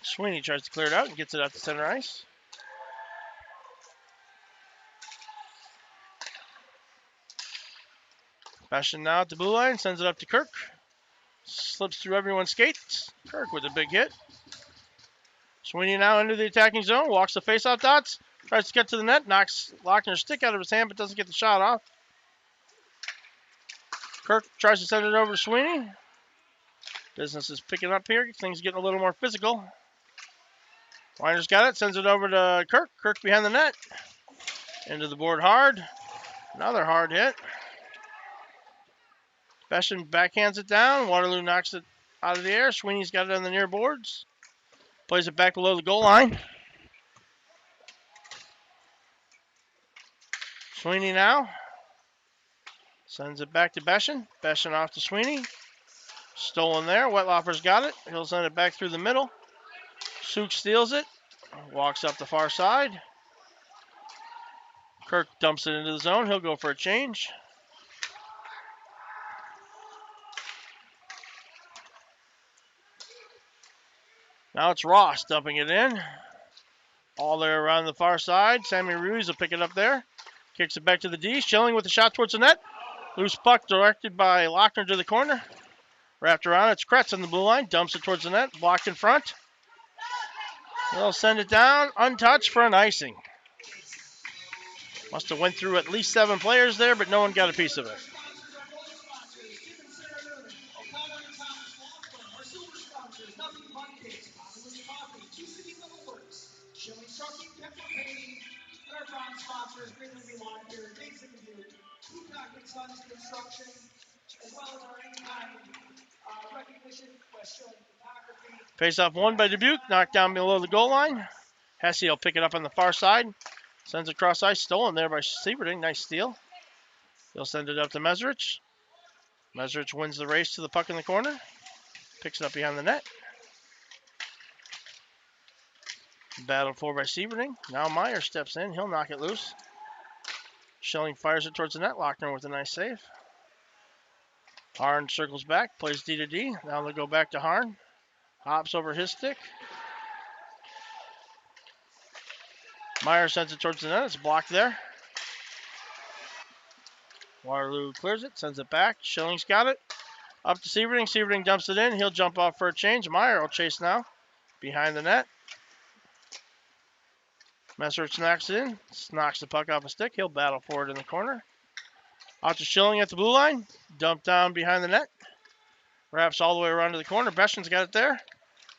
Sweeney tries to clear it out and gets it out to center ice. Bastion now at the blue line, sends it up to Kirk. Slips through everyone's skates. Kirk with a big hit. Sweeney now into the attacking zone, walks the faceoff dots, tries to get to the net, knocks Lochner's stick out of his hand, but doesn't get the shot off. Kirk tries to send it over to Sweeney. Business is picking up here. Things getting a little more physical. Weiner's got it, sends it over to Kirk. Kirk behind the net. Into the board hard. Another hard hit. Bastion backhands it down. Waterloo knocks it out of the air. Sweeney's got it on the near boards. Plays it back below the goal line. Sweeney now. Sends it back to Bastion. Bastion off to Sweeney. Stolen there. Wetlofer's got it. He'll send it back through the middle. Suk steals it. Walks up the far side. Kirk dumps it into the zone. He'll go for a change. Now it's Ross dumping it in. All there around the far side. Sammy Ruiz will pick it up there. Kicks it back to the D. Schilling with the shot towards the net. Loose puck directed by Lochner to the corner. Wrapped around. It's Kretz on the blue line. Dumps it towards the net. Blocked in front. They'll send it down. Untouched for an icing. Must have went through at least 7 players there, but no one got a piece of it. Face-off won by Dubuque. Knocked down below the goal line. Hesse will pick it up on the far side. Sends it across ice. Stolen there by Sieverding. Nice steal. He'll send it up to Meserich. Meserich wins the race to the puck in the corner. Picks it up behind the net. Battled for by Sieverding. Now Meyer steps in. He'll knock it loose. Schilling fires it towards the net. Lochner with a nice save. Harn circles back. Plays D to D. Now they'll go back to Harn. Hops over his stick. Meyer sends it towards the net. It's blocked there. Waterloo clears it. Sends it back. Schilling's got it. Up to Sieverding. Sieverding dumps it in. He'll jump off for a change. Meyer will chase now. Behind the net. Meserich knocks it in. Knocks the puck off a stick. He'll battle for it in the corner. Out to Schilling at the blue line. Dumped down behind the net. Wraps all the way around to the corner. Bestion's got it there.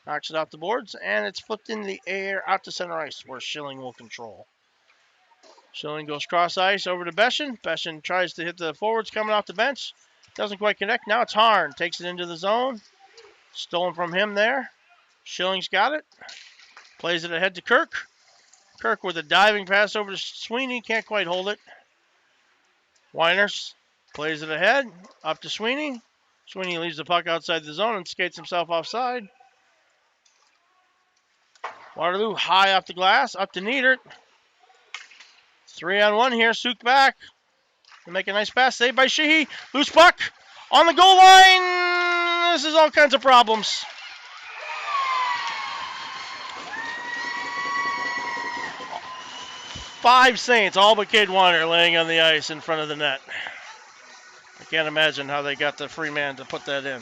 Knocks it off the boards. And it's flipped in the air out to center ice where Schilling will control. Schilling goes cross ice over to Bestion. Bestion tries to hit the forwards coming off the bench. Doesn't quite connect. Now it's Harn. Takes it into the zone. Stolen from him there. Schilling's got it. Plays it ahead to Kirk. Kirk with a diving pass over to Sweeney. Can't quite hold it. Weiners plays it ahead. Up to Sweeney. Sweeney leaves the puck outside the zone and skates himself offside. Waterloo high off the glass. Up to Niedert. 3-on-1 here. Suk back. They make a nice pass. Saved by Sheehy. Loose puck. On the goal line. This is all kinds of problems. Five Saints, all but Cade Weiner, laying on the ice in front of the net. I can't imagine how they got the free man to put that in.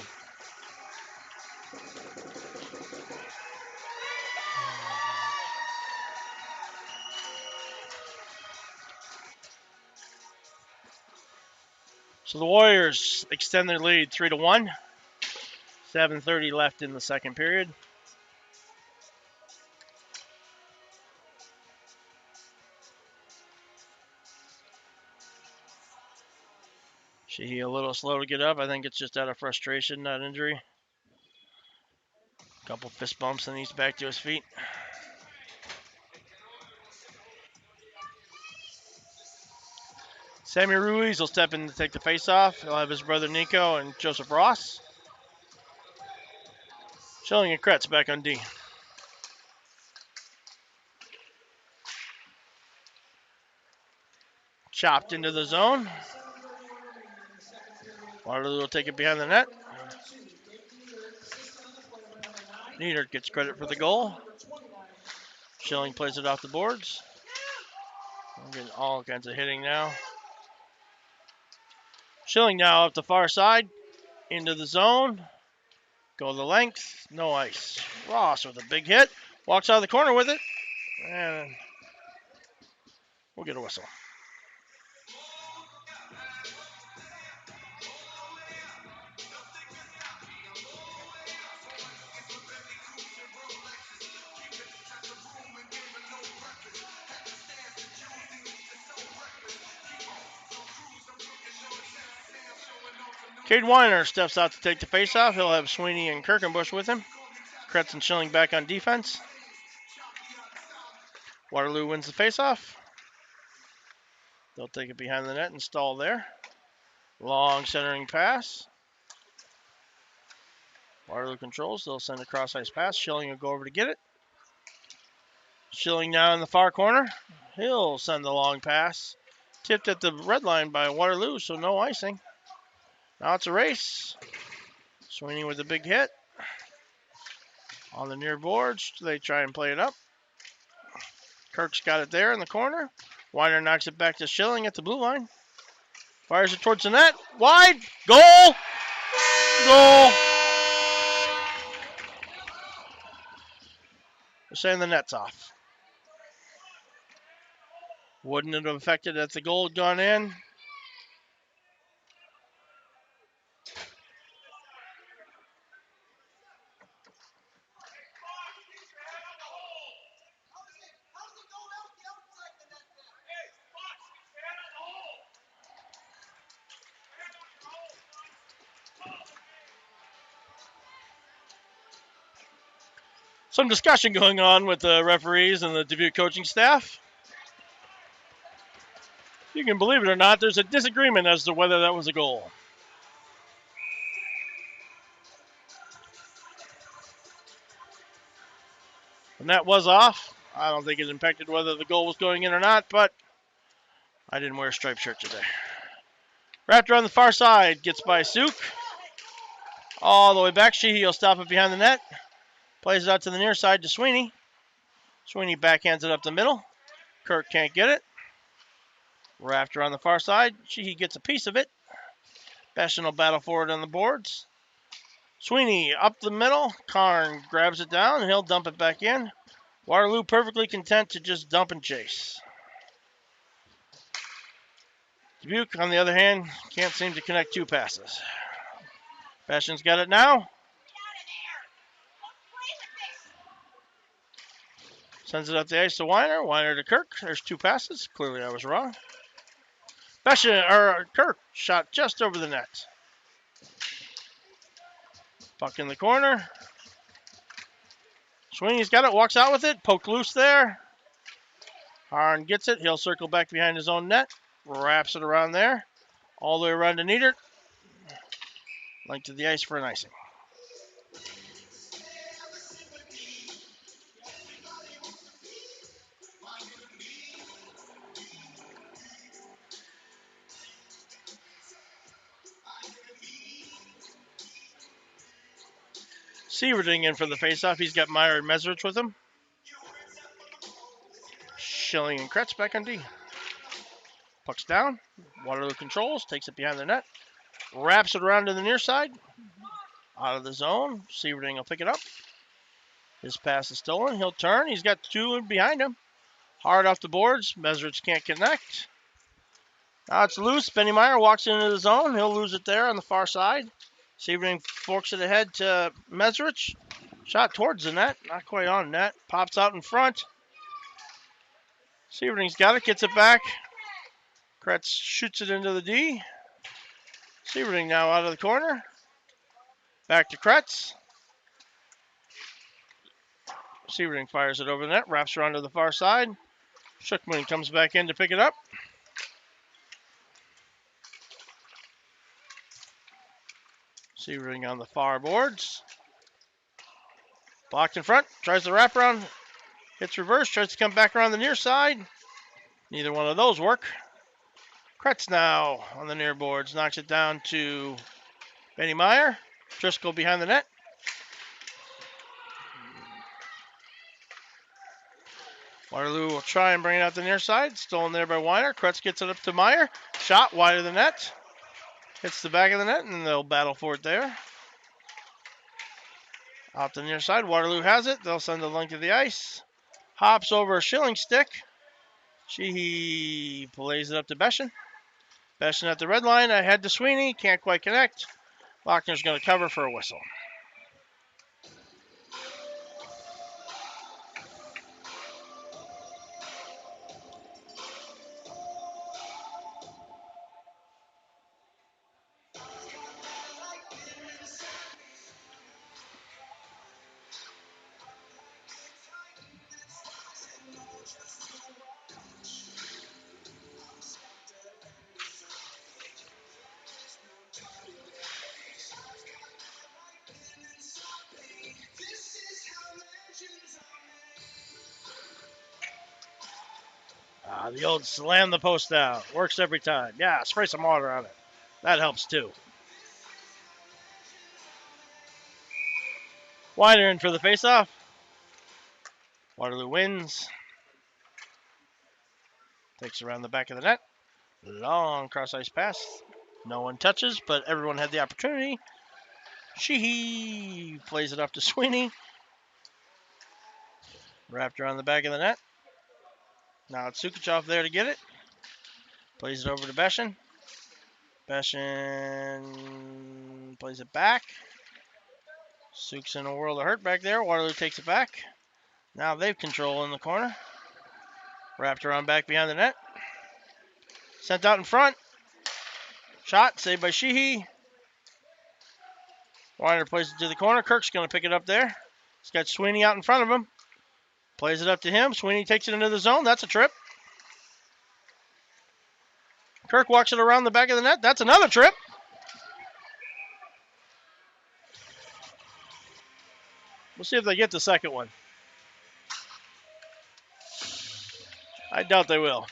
So the Warriors extend their lead 3-1. 7:30 left in the second period. Sheehy a little slow to get up. I think it's just out of frustration, not injury. Couple fist bumps and he's back to his feet. Sammy Ruiz will step in to take the face-off. He'll have his brother Nico and Joseph Ross. Schilling and Kretz back on D. Chopped into the zone. Waterloo will take it behind the net. Nieder gets credit for the goal. Schilling plays it off the boards. I'm getting all kinds of hitting now. Schilling now up the far side. Into the zone. Go the length. No ice. Ross with a big hit. Walks out of the corner with it. And we'll get a whistle. Cade Weiner steps out to take the faceoff. He'll have Sweeney and Kirkenbush with him. Kretz and Schilling back on defense. Waterloo wins the faceoff. They'll take it behind the net and stall there. Long centering pass. Waterloo controls. They'll send a cross ice pass. Schilling will go over to get it. Schilling now in the far corner. He'll send the long pass. Tipped at the red line by Waterloo, so no icing. Now it's a race. Sweeney with a big hit. On the near boards, they try and play it up. Kirk's got it there in the corner. Weiner knocks it back to Schilling at the blue line. Fires it towards the net. Wide. Goal. Goal. They're saying the net's off. Wouldn't it have affected if the goal had gone in? Some discussion going on with the referees and the Dubuque coaching staff. You can believe it or not, there's a disagreement as to whether that was a goal. The net was off. I don't think it impacted whether the goal was going in or not, but I didn't wear a striped shirt today. Raptor on the far side gets by Suk. All the way back. Sheehy will stop it behind the net. Plays it out to the near side to Sweeney. Sweeney backhands it up the middle. Kirk can't get it. Raptor on the far side. Sheehy gets a piece of it. Bastion will battle forward on the boards. Sweeney up the middle. Karn grabs it down and he'll dump it back in. Waterloo perfectly content to just dump and chase. Dubuque, on the other hand, can't seem to connect two passes. Bastion's got it now. Sends it up the ice to Weiner. Weiner to Kirk. There's two passes. Clearly I was wrong. Kirk shot just over the net. Puck in the corner. Sweeney's got it. Walks out with it. Poked loose there. Harn gets it. He'll circle back behind his own net. Wraps it around there. All the way around to Nieder. Length to the ice for an icing. Sieverding in for the faceoff. He's got Meyer and Mesrich with him. Schilling and Kretz back on D. Puck's down. Waterloo controls. Takes it behind the net. Wraps it around to the near side. Out of the zone. Sieverding will pick it up. His pass is stolen. He'll turn. He's got two behind him. Hard off the boards. Mesrich can't connect. Now it's loose. Benny Meyer walks into the zone. He'll lose it there on the far side. Sieverding forks it ahead to Mesrich. Shot towards the net. Not quite on net. Pops out in front. Sieverding's got it. Gets it back. Kretz shoots it into the D. Sieverding now out of the corner. Back to Kretz. Sieverding fires it over the net. Wraps around to the far side. Schuckman comes back in to pick it up. Sebring on the far boards. Blocked in front. Tries the wraparound. Hits reverse. Tries to come back around the near side. Neither one of those work. Kretz now on the near boards. Knocks it down to Benny Meyer. Driscoll behind the net. Waterloo will try and bring it out the near side. Stolen there by Weiner. Kretz gets it up to Meyer. Shot wide of the net. Hits the back of the net, and they'll battle for it there. Out the near side. Waterloo has it. They'll send the length of the ice. Hops over a shilling stick. Sheehy plays it up to Beshin. Beshin at the red line. Ahead to Sweeney. Can't quite connect. Lochner's going to cover for a whistle. The old slam the post down. Works every time. Yeah, spray some water on it. That helps too. Weiner in for the faceoff. Waterloo wins. Takes around the back of the net. Long cross ice pass. No one touches, but everyone had the opportunity. Sheehy plays it off to Sweeney. Wrapped around the back of the net. Now it's Sukichov there to get it. Plays it over to Beshin. Beshin plays it back. Suk's in a world of hurt back there. Waterloo takes it back. Now they've control in the corner. Wrapped around back behind the net. Sent out in front. Shot, saved by Sheehy. Weiner plays it to the corner. Kirk's going to pick it up there. He's got Sweeney out in front of him. Plays it up to him. Sweeney takes it into the zone. That's a trip. Kirk walks it around the back of the net. That's another trip. We'll see if they get the second one. I doubt they will.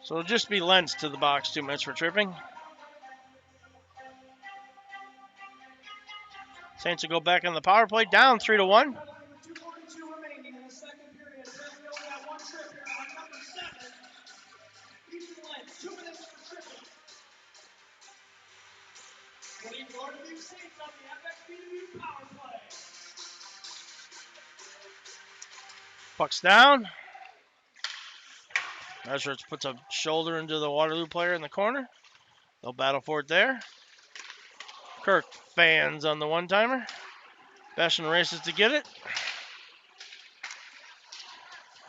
So it'll just be Lentz to the box, 2 minutes for tripping. Saints will go back on the power play, down 3-1. 2:42 remaining in the second period. Apparently only got one trip here on number 7. Ethan Lentz, 2 minutes for tripping. Putting Waterloo Saints on the FXBW power play. Puck's down. Measures puts a shoulder into the Waterloo player in the corner. They'll battle for it there. Kirk fans on the one-timer. Beshin races to get it.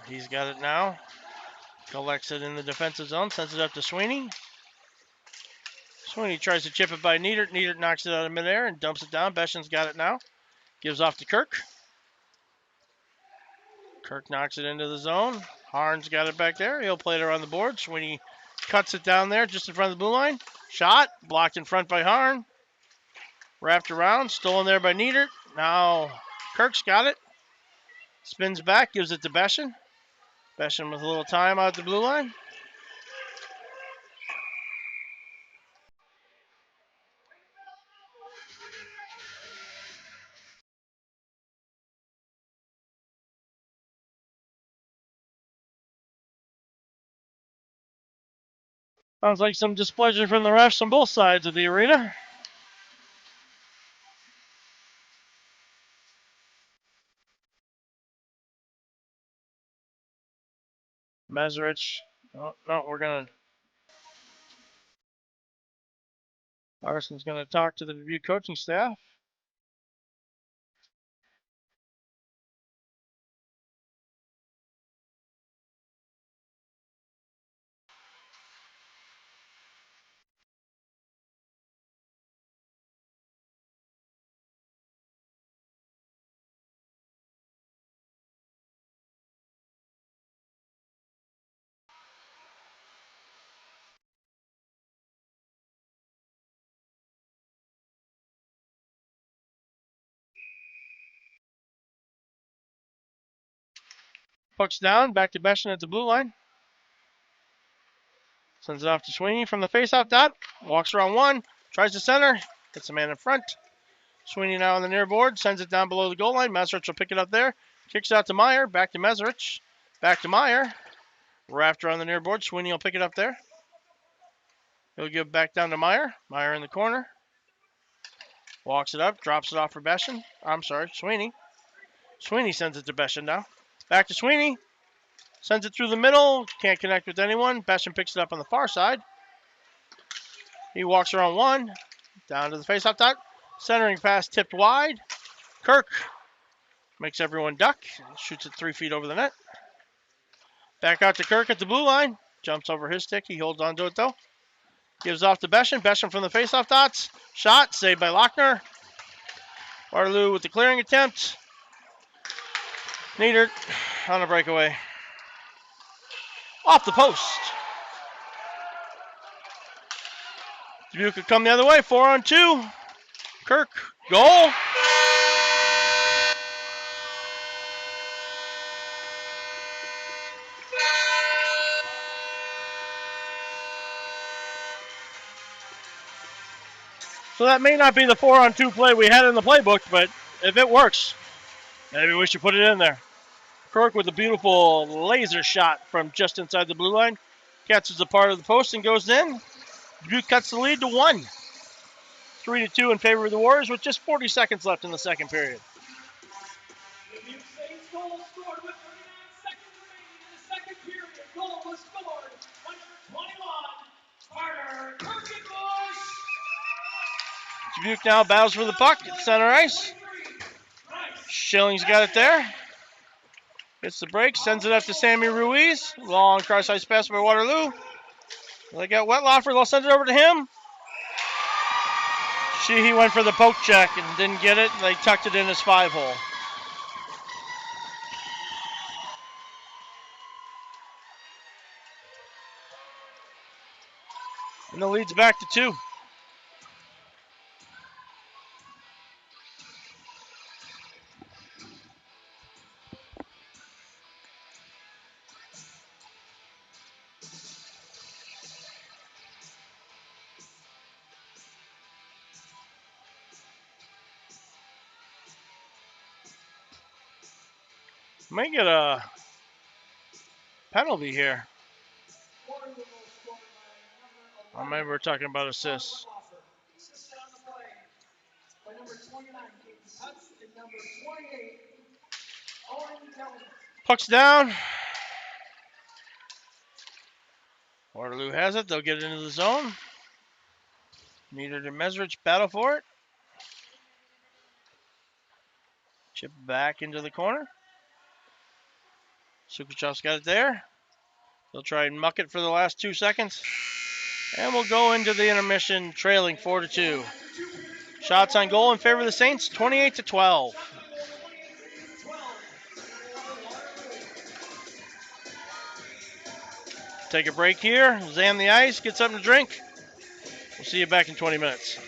He's got it now. Collects it in the defensive zone. Sends it up to Sweeney. Sweeney tries to chip it by Niedert. Niedert knocks it out of midair and dumps it down. Beshin's got it now. Gives off to Kirk. Kirk knocks it into the zone. Harn's got it back there. He'll play it around the board. Sweeney cuts it down there just in front of the blue line. Shot. Blocked in front by Harn. Wrapped around. Stolen there by Niedert. Now Kirk's got it. Spins back. Gives it to Beshin. Beshin with a little time out the blue line. Sounds like some displeasure from the refs on both sides of the arena. Mazurich. Oh, no, we're going to. Larson's going to talk to the Dubuque coaching staff. Puck's down. Back to Beshin at the blue line. Sends it off to Sweeney from the faceoff dot. Walks around one. Tries to center. Hits the man in front. Sweeney now on the near board. Sends it down below the goal line. Mesrich will pick it up there. Kicks it out to Meyer. Back to Mesrich. Back to Meyer. Rafter on the near board. Sweeney will pick it up there. He'll give back down to Meyer. Meyer in the corner. Walks it up. Drops it off for Beshin. I'm sorry, Sweeney. Sweeney sends it to Beshin now. Back to Sweeney. Sends it through the middle. Can't connect with anyone. Beshin picks it up on the far side. He walks around one. Down to the faceoff dot. Centering pass tipped wide. Kirk makes everyone duck. Shoots it 3 feet over the net. Back out to Kirk at the blue line. Jumps over his stick. He holds on to it though. Gives off to Beshin. Beshin from the faceoff dots. Shot. Saved by Lochner. Waterloo with the clearing attempt. Niedert on a breakaway. Off the post. Dubuque could come the other way. 4-on-2. Kirk. Goal. So that may not be the 4-on-2 play we had in the playbook, but if it works, maybe we should put it in there. Kirk with a beautiful laser shot from just inside the blue line. Catches a part of the post and goes in. Dubuque cuts the lead to 1. 3-2 in favor of the Warriors with just 40 seconds left in the second period. Dubuque Saints goal scored with 39 seconds remaining in the second period. Goal was scored by number 21, Carter Kirkenbush. Dubuque now battles for the puck at center ice. Schilling's got it there. Gets the break, sends it up to Sammy Ruiz. Long cross ice pass by Waterloo. They got Wetlaufer, they'll send it over to him. He went for the poke check and didn't get it. They tucked it in his 5-hole. And the lead's back to 2. Might get a penalty here. Or maybe we're talking about assists. Puck's down. Waterloo has it. They'll get it into the zone. Niedert and Mesrich battle for it. Chip back into the corner. Sukuchov's got it there. They'll try and muck it for the last 2 seconds. And we'll go into the intermission trailing 4-2. Shots on goal in favor of the Saints, 28-12. Take a break here. Zam the ice, get something to drink. We'll see you back in 20 minutes.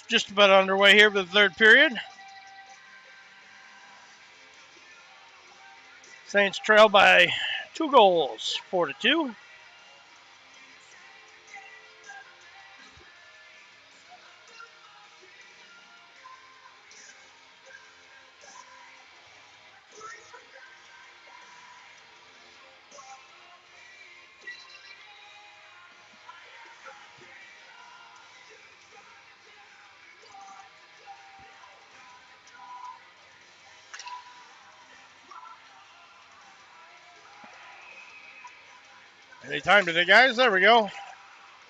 just about underway here for the third period. Saints trail by 2 goals, 4-2. Any time today, guys. There we go.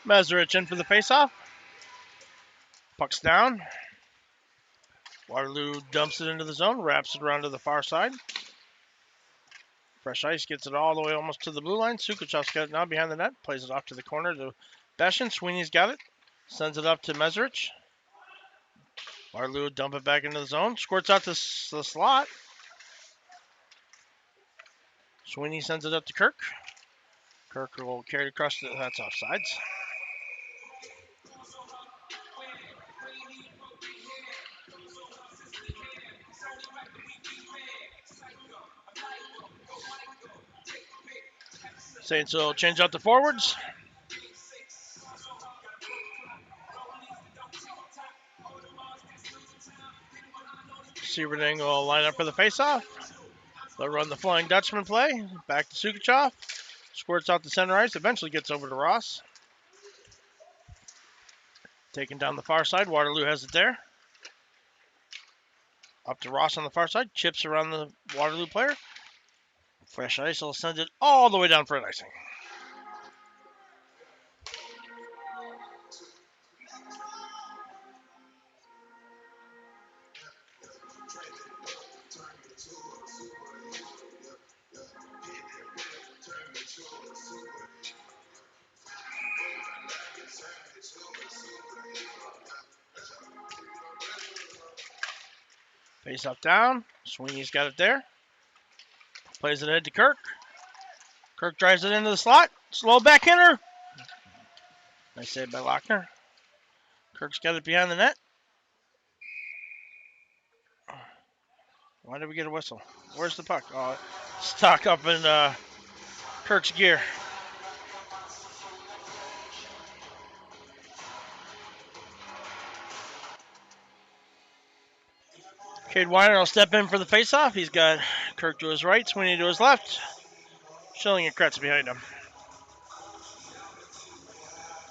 Mesrich in for the faceoff. Puck's down. Waterloo dumps it into the zone, wraps it around to the far side. Fresh Ice gets it all the way almost to the blue line. Sukachov's got it now behind the net. Plays it off to the corner to Beshin. Sweeney's got it. Sends it up to Mesrich. Waterloo dump it back into the zone. Squirts out the slot. Sweeney sends it up to Kirk. Kirk will carry it across. That's offsides. Saints will change out the forwards. Sieverding will line up for the faceoff. They'll run the Flying Dutchman play. Back to Sukachov. Squirts out the center ice. Eventually gets over to Ross. Taken down the far side. Waterloo has it there. Up to Ross on the far side. Chips around the Waterloo player. Fresh Ice will send it all the way down for an icing. Face up down. Sweeney's got it there. Plays it ahead to Kirk. Kirk drives it into the slot. Slow backhander. Nice save by Lochner. Kirk's got it behind the net. Why did we get a whistle? Where's the puck? Oh, stuck up in Kirk's gear. Cade Weiner will step in for the faceoff. He's got Kirk to his right, Sweeney to his left. Schilling and Kretz behind him.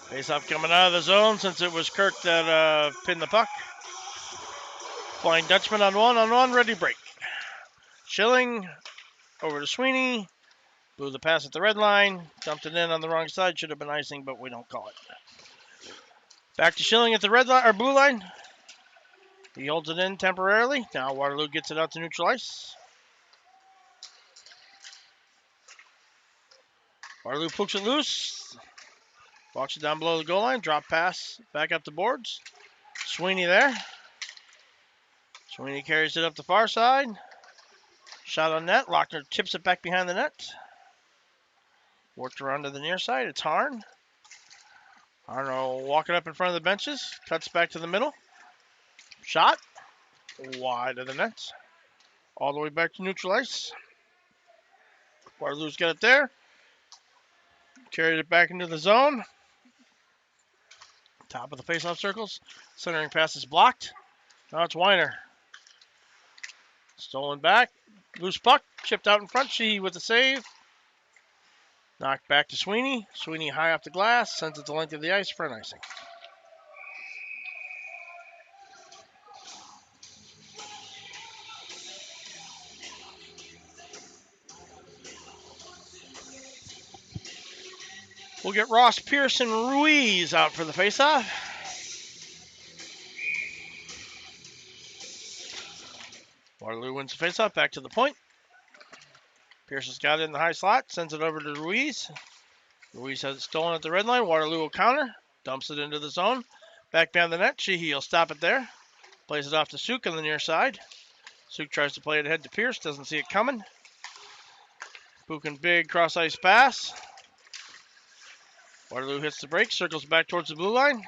Faceoff coming out of the zone since it was Kirk that pinned the puck. Flying Dutchman on one, ready to break. Schilling over to Sweeney. Blew the pass at the red line. Dumped it in on the wrong side. Should have been icing, but we don't call it. Back to Schilling at the red line or blue line. He holds it in temporarily. Now Waterloo gets it out to neutral ice. Waterloo pokes it loose. Walks it down below the goal line. Drop pass back up the boards. Sweeney there. Sweeney carries it up the far side. Shot on net. Lochner chips it back behind the net. Worked around to the near side. It's Harn. Harn walking up in front of the benches. Cuts back to the middle. Shot. Wide of the net. All the way back to neutral ice. Waterloo's got it there. Carried it back into the zone. Top of the faceoff circles. Centering pass is blocked. Now it's Weiner. Stolen back. Loose puck. Chipped out in front. Sheehy with the save. Knocked back to Sweeney. Sweeney high off the glass. Sends it the length of the ice for an icing. We'll get Ross Pearson Ruiz out for the faceoff. Waterloo wins the faceoff. Back to the point. Pearson's got it in the high slot. Sends it over to Ruiz. Ruiz has it stolen at the red line. Waterloo will counter. Dumps it into the zone. Back behind the net. Sheehy will stop it there. Plays it off to Suk on the near side. Suk tries to play it ahead to Pierce. Doesn't see it coming. Buchan big cross ice pass. Waterloo hits the break. Circles back towards the blue line.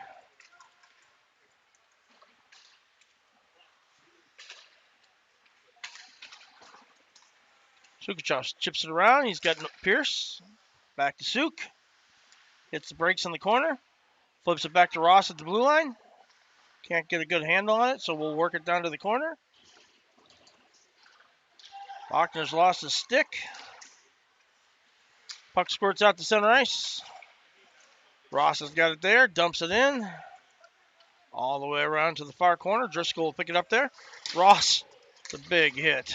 Sukuchov chips it around. He's got Pierce. Back to Suk. Hits the brakes in the corner. Flips it back to Ross at the blue line. Can't get a good handle on it, so we'll work it down to the corner. Lochner's lost his stick. Puck squirts out to center ice. Ross has got it there. Dumps it in. All the way around to the far corner. Driscoll will pick it up there. Ross, it's a big hit.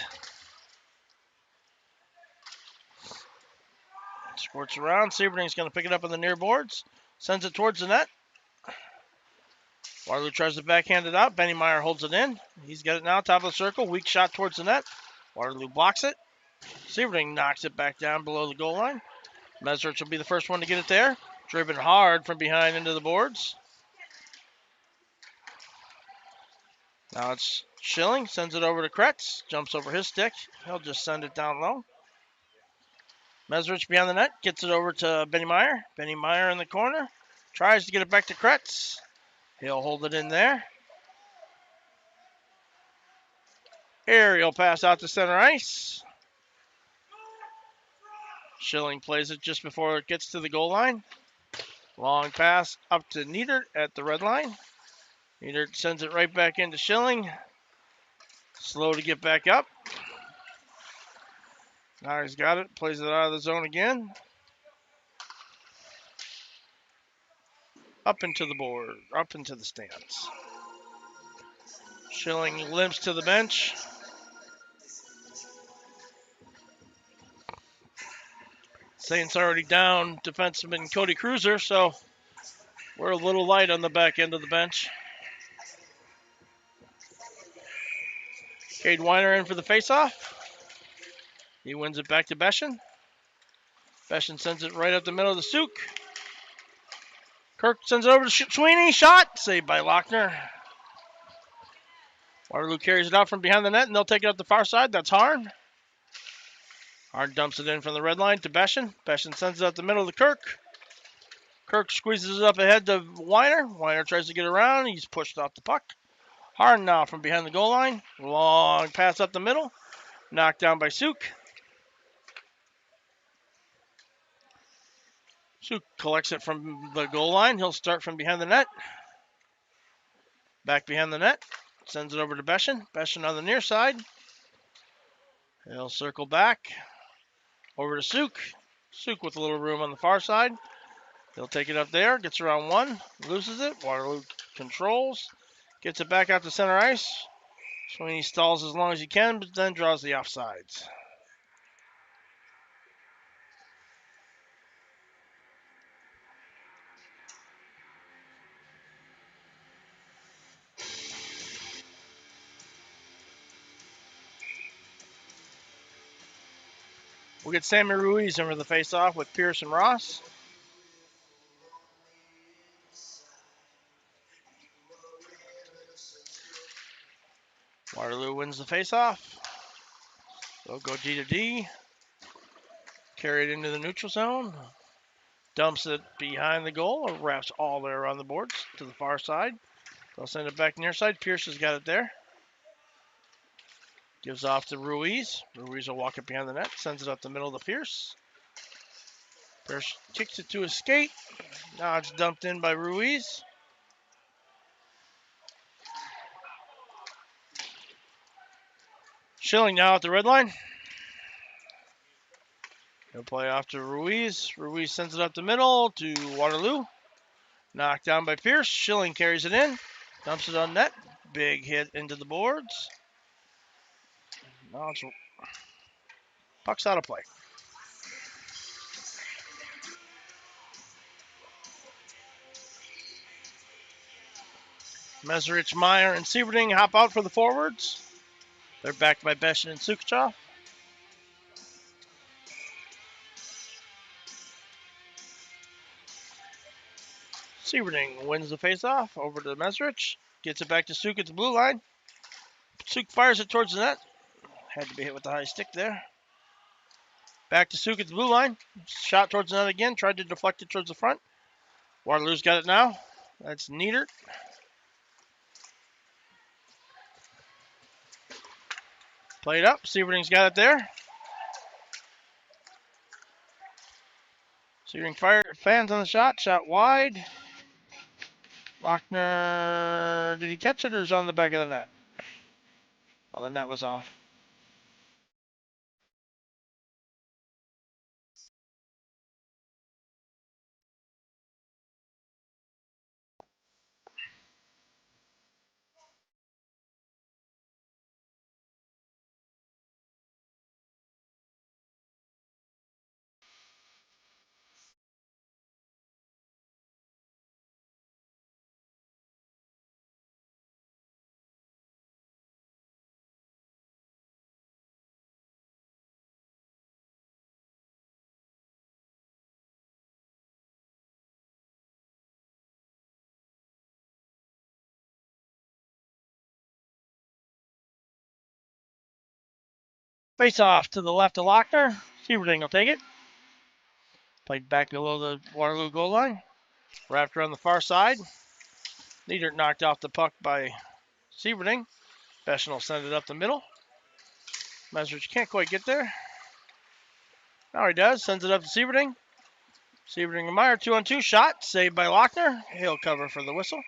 Squirts around. Sebring's going to pick it up on the near boards. Sends it towards the net. Waterloo tries to backhand it out. Benny Meyer holds it in. He's got it now, top of the circle. Weak shot towards the net. Waterloo blocks it. Sebring knocks it back down below the goal line. Mesrich will be the first one to get it there. Driven hard from behind into the boards. Now it's Schilling. Sends it over to Kretz. Jumps over his stick. He'll just send it down low. Mesrich behind the net. Gets it over to Benny Meyer. Benny Meyer in the corner. Tries to get it back to Kretz. He'll hold it in there. Aerial pass out to center ice. Schilling plays it just before it gets to the goal line. Long pass up to Niedert at the red line. Niedert sends it right back into Schilling. Slow to get back up. Now he's got it. Plays it out of the zone again. Up into the board. Up into the stands. Schilling limps to the bench. Saints already down defenseman Cody Cruiser, so we're a little light on the back end of the bench. Cade Weiner in for the faceoff. He wins it back to Beshin. Beshin sends it right up the middle of the Suk. Kirk sends it over to Sweeney. Shot. Saved by Lochner. Waterloo carries it out from behind the net, and they'll take it up the far side. That's Harn. Harn dumps it in from the red line to Beshin. Beshin sends it up the middle of the Kirk. Kirk squeezes it up ahead to Weiner. Weiner tries to get around. He's pushed off the puck. Harn now from behind the goal line. Long pass up the middle. Knocked down by Suk. Suk collects it from the goal line. He'll start from behind the net. Back behind the net. Sends it over to Beshin. Beshin on the near side. He'll circle back. Over to Suk. Suk with a little room on the far side. He'll take it up there. Gets around one. Loses it. Waterloo controls. Gets it back out to center ice. Sweeney stalls as long as he can, but then draws the offsides. We'll get Sammy Ruiz in for the faceoff with Pierce and Ross. Waterloo wins the faceoff. They'll go D to D. Carry it into the neutral zone. Dumps it behind the goal or wraps all the way around the boards to the far side. They'll send it back near side. Pierce has got it there. Gives off to Ruiz. Ruiz will walk it behind the net. Sends it up the middle to Pierce. Pierce kicks it to his skate. Now it's dumped in by Ruiz. Schilling now at the red line. He'll play off to Ruiz. Ruiz sends it up the middle to Waterloo. Knocked down by Pierce. Schilling carries it in. Dumps it on net. Big hit into the boards. Now it's puck's out of play. Mesrich, Meyer, and Sieverding hop out for the forwards. They're backed by Beshin and Sukuchov. Sieverding wins the faceoff over to Mesrich. Gets it back to Suk at the blue line. Suk fires it towards the net. Had to be hit with the high stick there. Back to Suk at the blue line. Shot towards the net again. Tried to deflect it towards the front. Waterloo's got it now. That's Niedert. Played up. Sieverding's got it there. Sebring fans on the shot. Shot wide. Lochner, did he catch it or is it on the back of the net? Well, the net was off. Face off to the left of Lochner. Sebring will take it. Played back below the Waterloo goal line. Wrapped around the far side. Niedert knocked off the puck by Sebring. Beschen will send it up the middle. Mesrich can't quite get there. Now he does. Sends it up to Sebring. Sebring and Meyer 2-on-2 shot. Saved by Lochner. He'll cover for the whistle.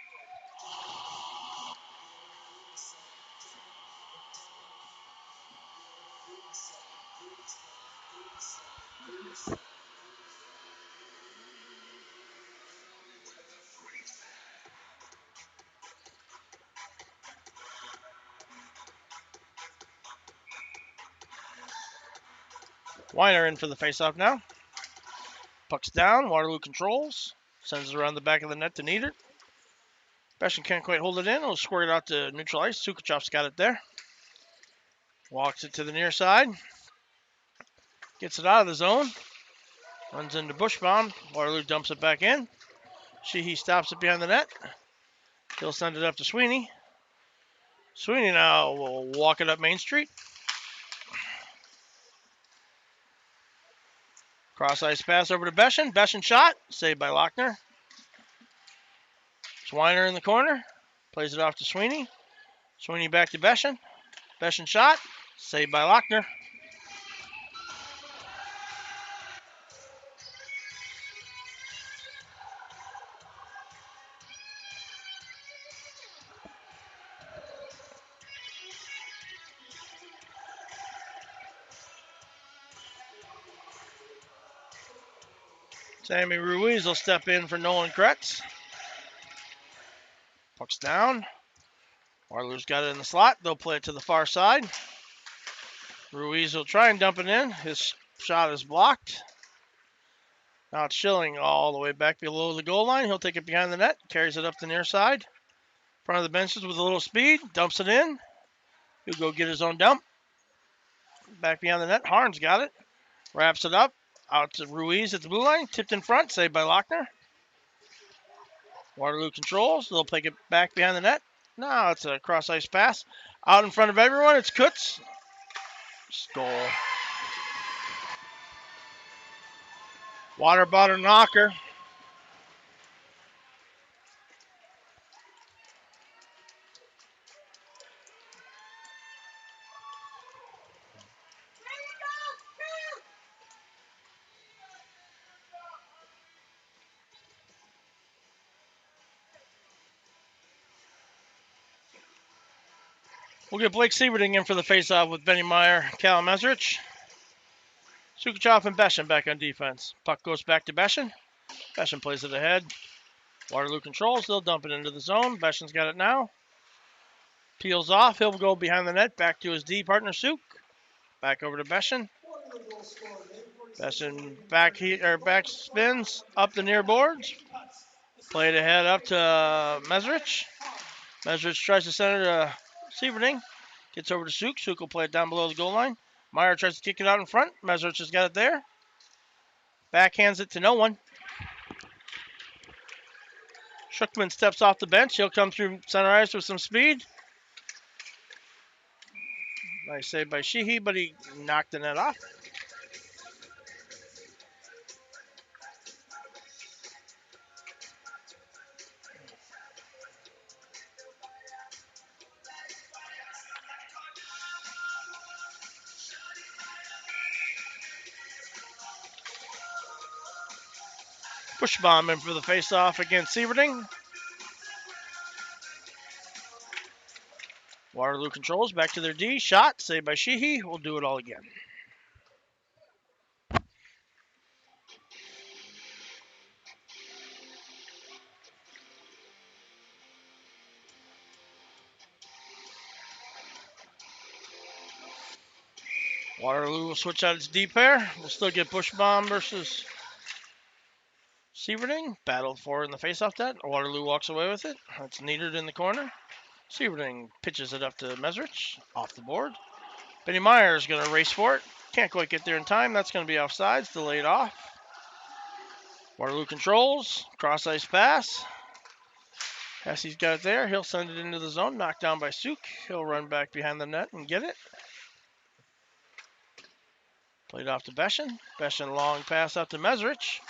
Weiner in for the faceoff now. Puck's down. Waterloo controls. Sends it around the back of the net to Niedert. Beschen can't quite hold it in. He'll squirt it out to neutral ice. Sukachov's got it there. Walks it to the near side. Gets it out of the zone. Runs into Bushbaum. Waterloo dumps it back in. Sheehy stops it behind the net. He'll send it up to Sweeney. Sweeney now will walk it up Main Street. Cross ice pass over to Beschen. Beschen shot. Saved by Lochner. Swiner in the corner. Plays it off to Sweeney. Sweeney back to Beschen. Beschen shot. Saved by Lochner. Sammy Ruiz will step in for Nolan Kretz. Puck's down. Waterloo's got it in the slot. They'll play it to the far side. Ruiz will try and dump it in. His shot is blocked. Now it's Schilling all the way back below the goal line. He'll take it behind the net. Carries it up the near side. In front of the benches with a little speed. Dumps it in. He'll go get his own dump. Back behind the net. Harns got it. Wraps it up. Out to Ruiz at the blue line. Tipped in front. Saved by Lochner. Waterloo controls. They'll take it back behind the net. Now it's a cross ice pass. Out in front of everyone. It's Kutz. Goal. Water bottle knocker. We'll get Blake Sieverding in for the faceoff with Benny Meyer, Cal Mesrich. Sukachov and Beschen back on defense. Puck goes back to Beschen. Beschen plays it ahead. Waterloo controls. They'll dump it into the zone. Beschen's got it now. Peels off. He'll go behind the net. Back to his D partner, Suk. Back over to Beschen. Beschen back spins up the near boards. Played ahead up to Mesrich. Mesrich tries to send it to Sieverding. Gets over to Suk. Suk will play it down below the goal line. Meyer tries to kick it out in front. Mesrich has got it there. Backhands it to no one. Schuckman steps off the bench. He'll come through center ice with some speed. Nice save by Sheehy, but he knocked the net off. Push bomb in for the face-off against Sieverding. Waterloo controls back to their D. Shot, saved by Sheehy. We'll do it all again. Waterloo will switch out its D pair. We'll still get push bomb versus Sieverding. Battle for it in the face-off that. Waterloo walks away with it. That's needed in the corner. Sieverding pitches it up to Mesrich. Off the board. Benny Meyer's going to race for it. Can't quite get there in time. That's going to be offsides. Delayed off. Waterloo controls. Cross ice pass. Hesse's got it there. He'll send it into the zone. Knocked down by Suk. He'll run back behind the net and get it. Played off to Beshin. Beshin long pass out to Mesrich.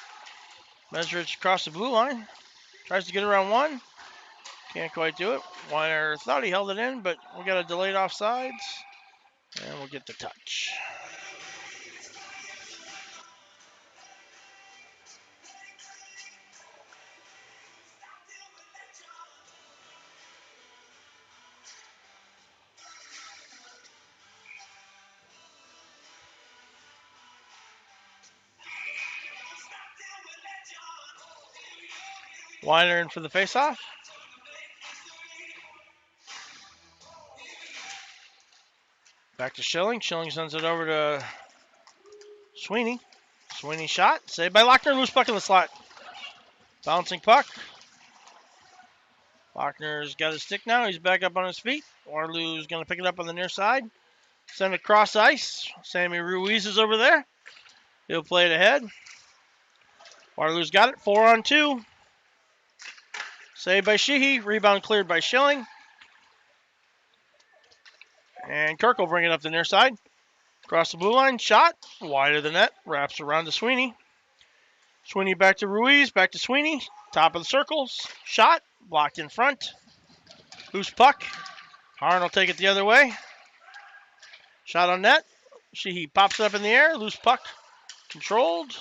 Mesrich across the blue line. Tries to get around one. Can't quite do it. Weiner thought he held it in, but we got a delayed offsides. And we'll get the touch. Weiner in for the faceoff. Back to Schilling. Schilling sends it over to Sweeney. Sweeney shot. Saved by Lochner. Loose puck in the slot. Bouncing puck. Lochner's got his stick now. He's back up on his feet. Waterloo's going to pick it up on the near side. Send it across ice. Sammy Ruiz is over there. He'll play it ahead. Waterloo's got it. 4-on-2. Saved by Sheehy. Rebound cleared by Schilling. And Kirk will bring it up the near side. Across the blue line. Shot. Wide of the net. Wraps around to Sweeney. Sweeney back to Ruiz. Back to Sweeney. Top of the circles. Shot. Blocked in front. Loose puck. Harn will take it the other way. Shot on net. Sheehy pops it up in the air. Loose puck. Controlled.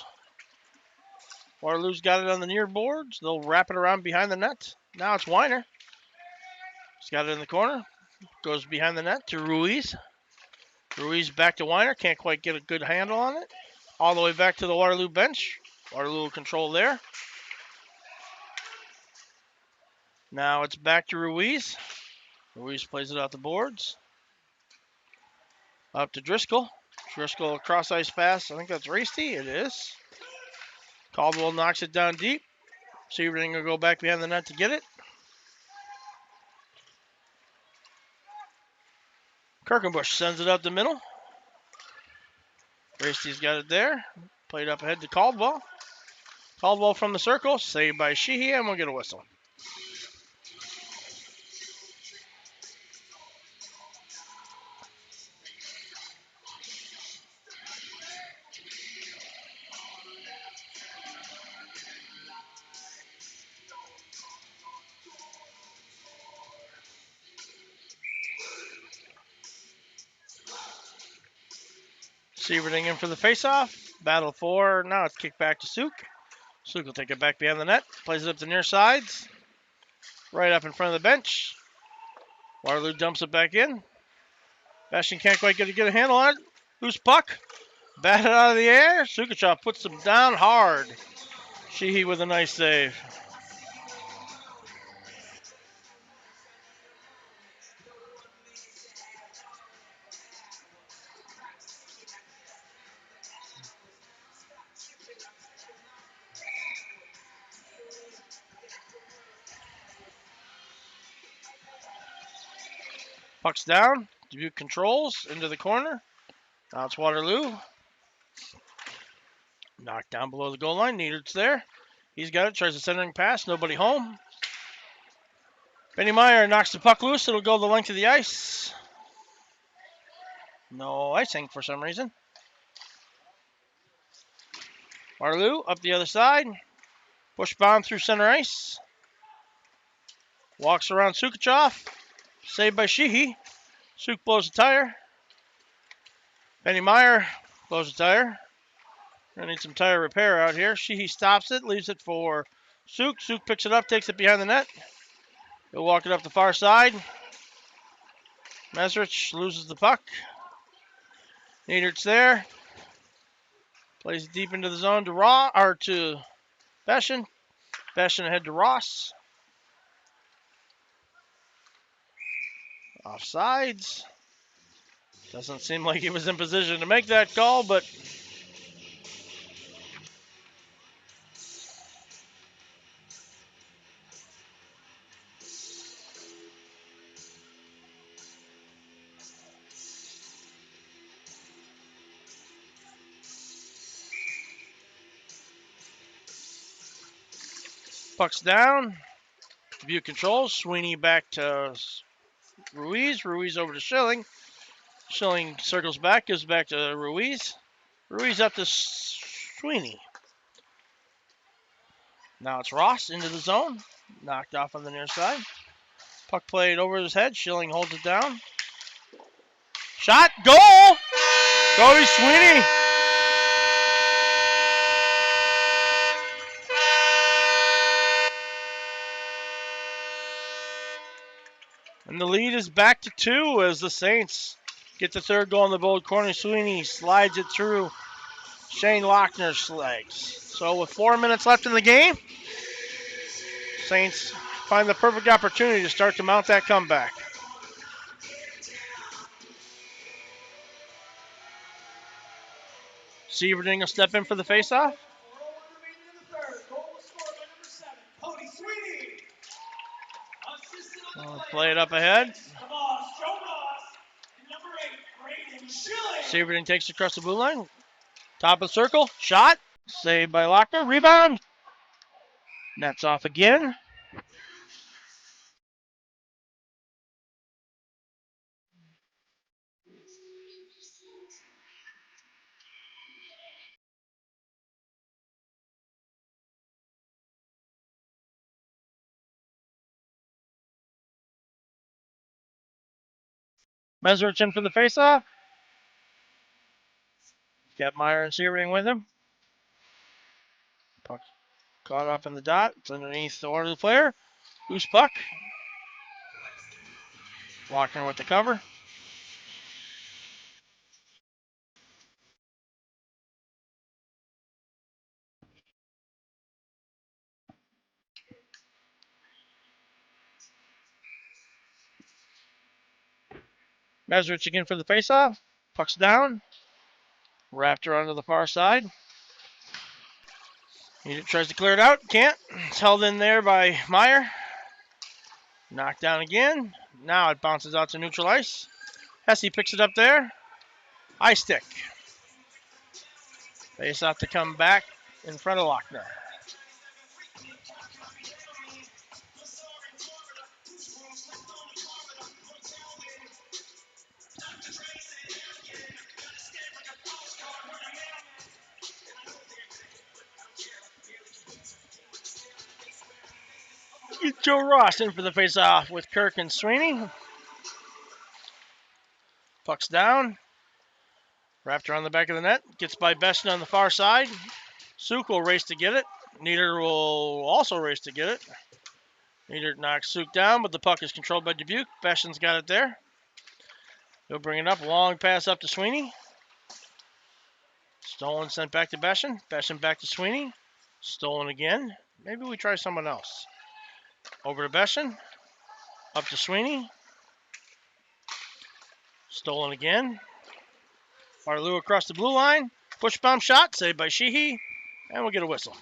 Waterloo's got it on the near boards. They'll wrap it around behind the net. Now it's Weiner. He's got it in the corner. Goes behind the net to Ruiz. Ruiz back to Weiner. Can't quite get a good handle on it. All the way back to the Waterloo bench. Waterloo will control there. Now it's back to Ruiz. Ruiz plays it out the boards. Up to Driscoll. Driscoll cross ice pass. I think that's Racy. It is. Caldwell knocks it down deep. Sieverding will go back behind the net to get it. Kirkenbush sends it up the middle. Racy's got it there. Played up ahead to Caldwell. Caldwell from the circle. Saved by Sheehy, and we'll get a whistle. Sieverding in for the faceoff. Battle for. Now it's kicked back to Suk. Suk will take it back behind the net. Plays it up the near sides. Right up in front of the bench. Waterloo dumps it back in. Bastion can't quite get a handle on it. Loose puck. Batted out of the air. Sukachov puts him down hard. Sheehy with a nice save. Puck's down. Dubuque controls into the corner. Now it's Waterloo. Knocked down below the goal line. Needed's there. He's got it. Tries a centering pass. Nobody home. Benny Meyer knocks the puck loose. It'll go the length of the ice. No icing for some reason. Waterloo up the other side. Push bomb through center ice. Walks around Sukachov. Saved by Sheehy. Suk blows the tire. Benny Meyer blows the tire. Gonna need some tire repair out here. Sheehy stops it, leaves it for Suk. Suk picks it up, takes it behind the net. He'll walk it up the far side. Mesrich loses the puck. Niedert's there. Plays it deep into the zone to Beshin. Beshin ahead to Ross. Offsides. Doesn't seem like he was in position to make that call, but puck's down. View controls. Sweeney back to Ruiz. Ruiz over to Schilling. Schilling circles back, gives back to Ruiz. Ruiz up to Sweeney. Now it's Ross into the zone. Knocked off on the near side. Puck played over his head. Schilling holds it down. Shot. Goal! Cody Sweeney. And the lead is back to 2 as the Saints get the third goal in the bold corner. Sweeney slides it through Shane Lochner's legs. So with 4 minutes left in the game, Saints find the perfect opportunity to start to mount that comeback. Sieverding will step in for the faceoff. Play it up ahead. Sieverding takes it across the blue line. Top of the circle. Shot. Saved by Lochner. Rebound. Nets off again. Mesrich in for the faceoff. Got Meyer and Sieverding with him. Puck caught up in the dot. It's underneath the Waterloo player. Loose puck. Lochner with the cover. Mesrich again for the faceoff. Puck's down. Raptor onto the far side. He tries to clear it out. Can't. It's held in there by Meyer. Knocked down again. Now it bounces out to neutral ice. Hesse picks it up there. High stick. Face off to come back in front of Lochner. Joe Ross in for the face-off with Kirk and Sweeney. Puck's down. Raptor on the back of the net. Gets by Beston on the far side. Suk will race to get it. Nieder will also race to get it. Nieder knocks Suk down, but the puck is controlled by Dubuque. Beston's got it there. He'll bring it up. Long pass up to Sweeney. Stolen, sent back to Beston. Beston back to Sweeney. Stolen again. Maybe we try someone else. Over to Beston. Up to Sweeney. Stolen again. Waterloo across the blue line. Push bomb shot. Saved by Sheehy. And we'll get a whistle.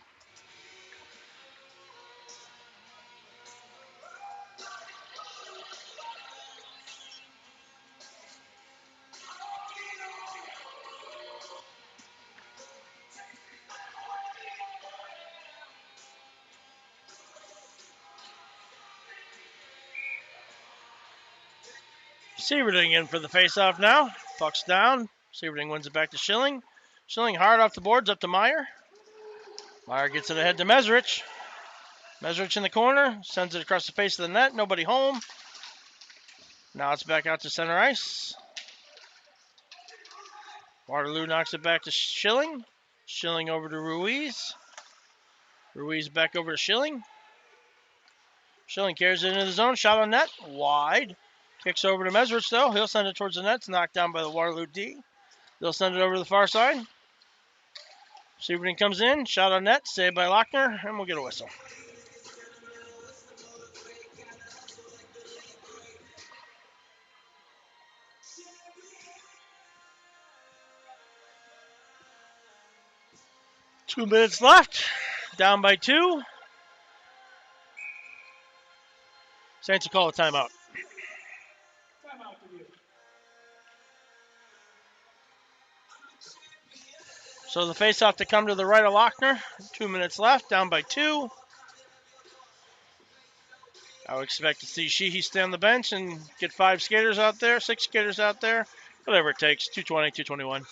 Sieverding in for the faceoff now. Puck's down. Sieverding wins it back to Schilling. Schilling hard off the boards up to Meyer. Meyer gets it ahead to Mesrich. Mesrich in the corner. Sends it across the face of the net. Nobody home. Now it's back out to center ice. Waterloo knocks it back to Schilling. Schilling over to Ruiz. Ruiz back over to Schilling. Schilling carries it into the zone. Shot on net. Wide. Kicks over to Mesrich, though. He'll send it towards the net. It's knocked down by the Waterloo D. They'll send it over to the far side. Superton comes in. Shot on net. Saved by Lochner. And we'll get a whistle. Two minutes left. Down by 2. Saints will call a timeout. So the face-off to come to the right of Lochner. 2 minutes left. Down by 2. I would expect to see Sheehy stay on the bench and get 5 skaters out there, 6 skaters out there, whatever it takes. 220, 221.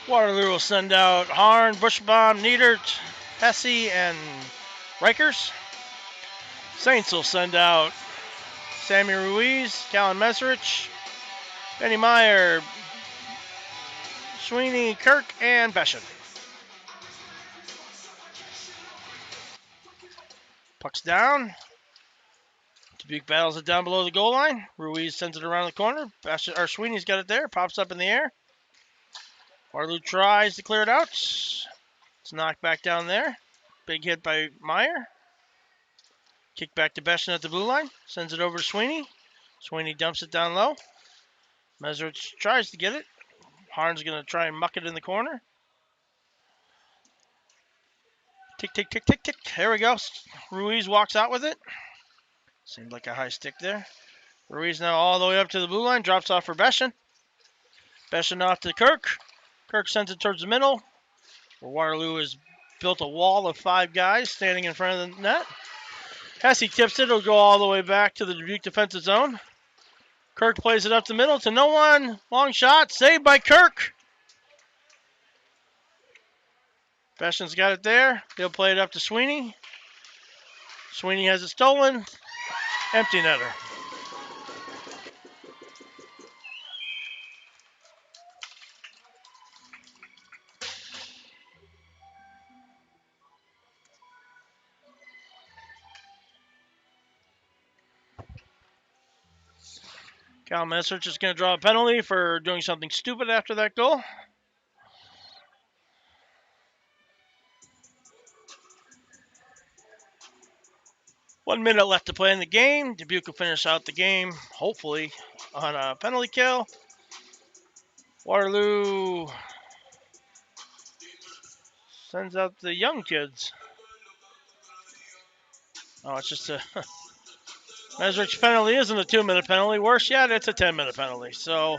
Waterloo will send out Harn, Bushbaum, Niedert, Hesse, and Rikers. Saints will send out Sammy Ruiz, Callan Mesrich, Benny Meyer, Sweeney, Kirk, and Beschen. Puck's down. Dubuque battles it down below the goal line. Ruiz sends it around the corner. Sweeney's got it there. Pops up in the air. Waterloo tries to clear it out. It's knocked back down there. Big hit by Meyer. Kick back to Beschen at the blue line. Sends it over to Sweeney. Sweeney dumps it down low. Mesrich tries to get it. Harn's going to try and muck it in the corner. Tick, tick, tick, tick, tick. There we go. Ruiz walks out with it. Seemed like a high stick there. Ruiz now all the way up to the blue line. Drops off for Beschen. Beschen off to Kirk. Kirk sends it towards the middle, where Waterloo has built a wall of 5 guys standing in front of the net. Hesse tips it. It'll go all the way back to the Dubuque defensive zone. Kirk plays it up the middle to no one. Long shot. Saved by Kirk. Beschen's got it there. He'll play it up to Sweeney. Sweeney has it stolen. Empty netter. Cal Mesrich is going to draw a penalty for doing something stupid after that goal. One minute left to play in the game. Dubuque will finish out the game, hopefully, on a penalty kill. Waterloo sends out the young kids. Oh, it's just a Mesrich penalty isn't a 2-minute penalty. Worse yet, it's a 10-minute penalty. So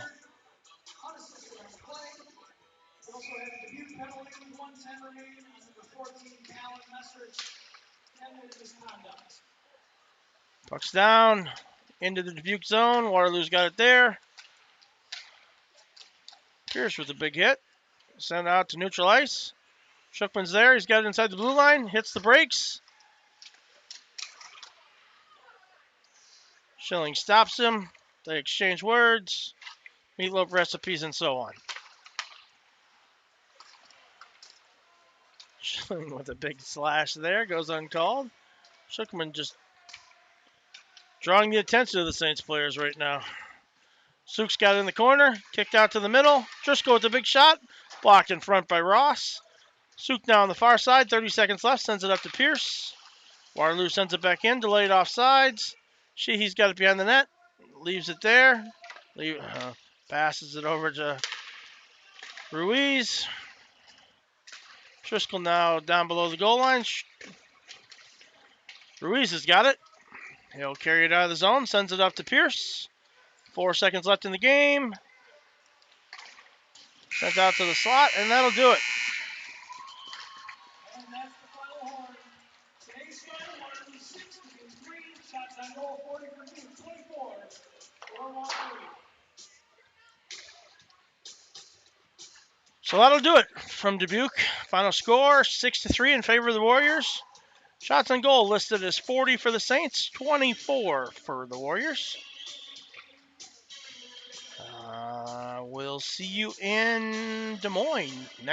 puck's down into the Dubuque zone. Waterloo's got it there. Pierce with a big hit. Sent out to neutral ice. Shookman's there. He's got it inside the blue line. Hits the brakes. Schilling stops him. They exchange words, meatloaf recipes, and so on. Schilling with a big slash there. Goes uncalled. Shookman just drawing the attention of the Saints players right now. Sook's got it in the corner. Kicked out to the middle. Driscoll with a big shot. Blocked in front by Ross. Suk now on the far side. 30 seconds left. Sends it up to Pierce. Waterloo sends it back in. Delayed offsides. Sheehy's got it behind the net. Leaves it there. Passes it over to Ruiz. Driscoll now down below the goal line. Ruiz has got it. He'll carry it out of the zone. Sends it up to Pierce. 4 seconds left in the game. Sent out to the slot, and that'll do it. And that's the final horn. Today's final horn, 6 and 3 shots on goal, 40 for Duke, 24 for Waterloo. So that'll do it from Dubuque. Final score 6-3 in favor of the Warriors. Shots on goal listed as 40 for the Saints, 24 for the Warriors. We'll see you in Des Moines next.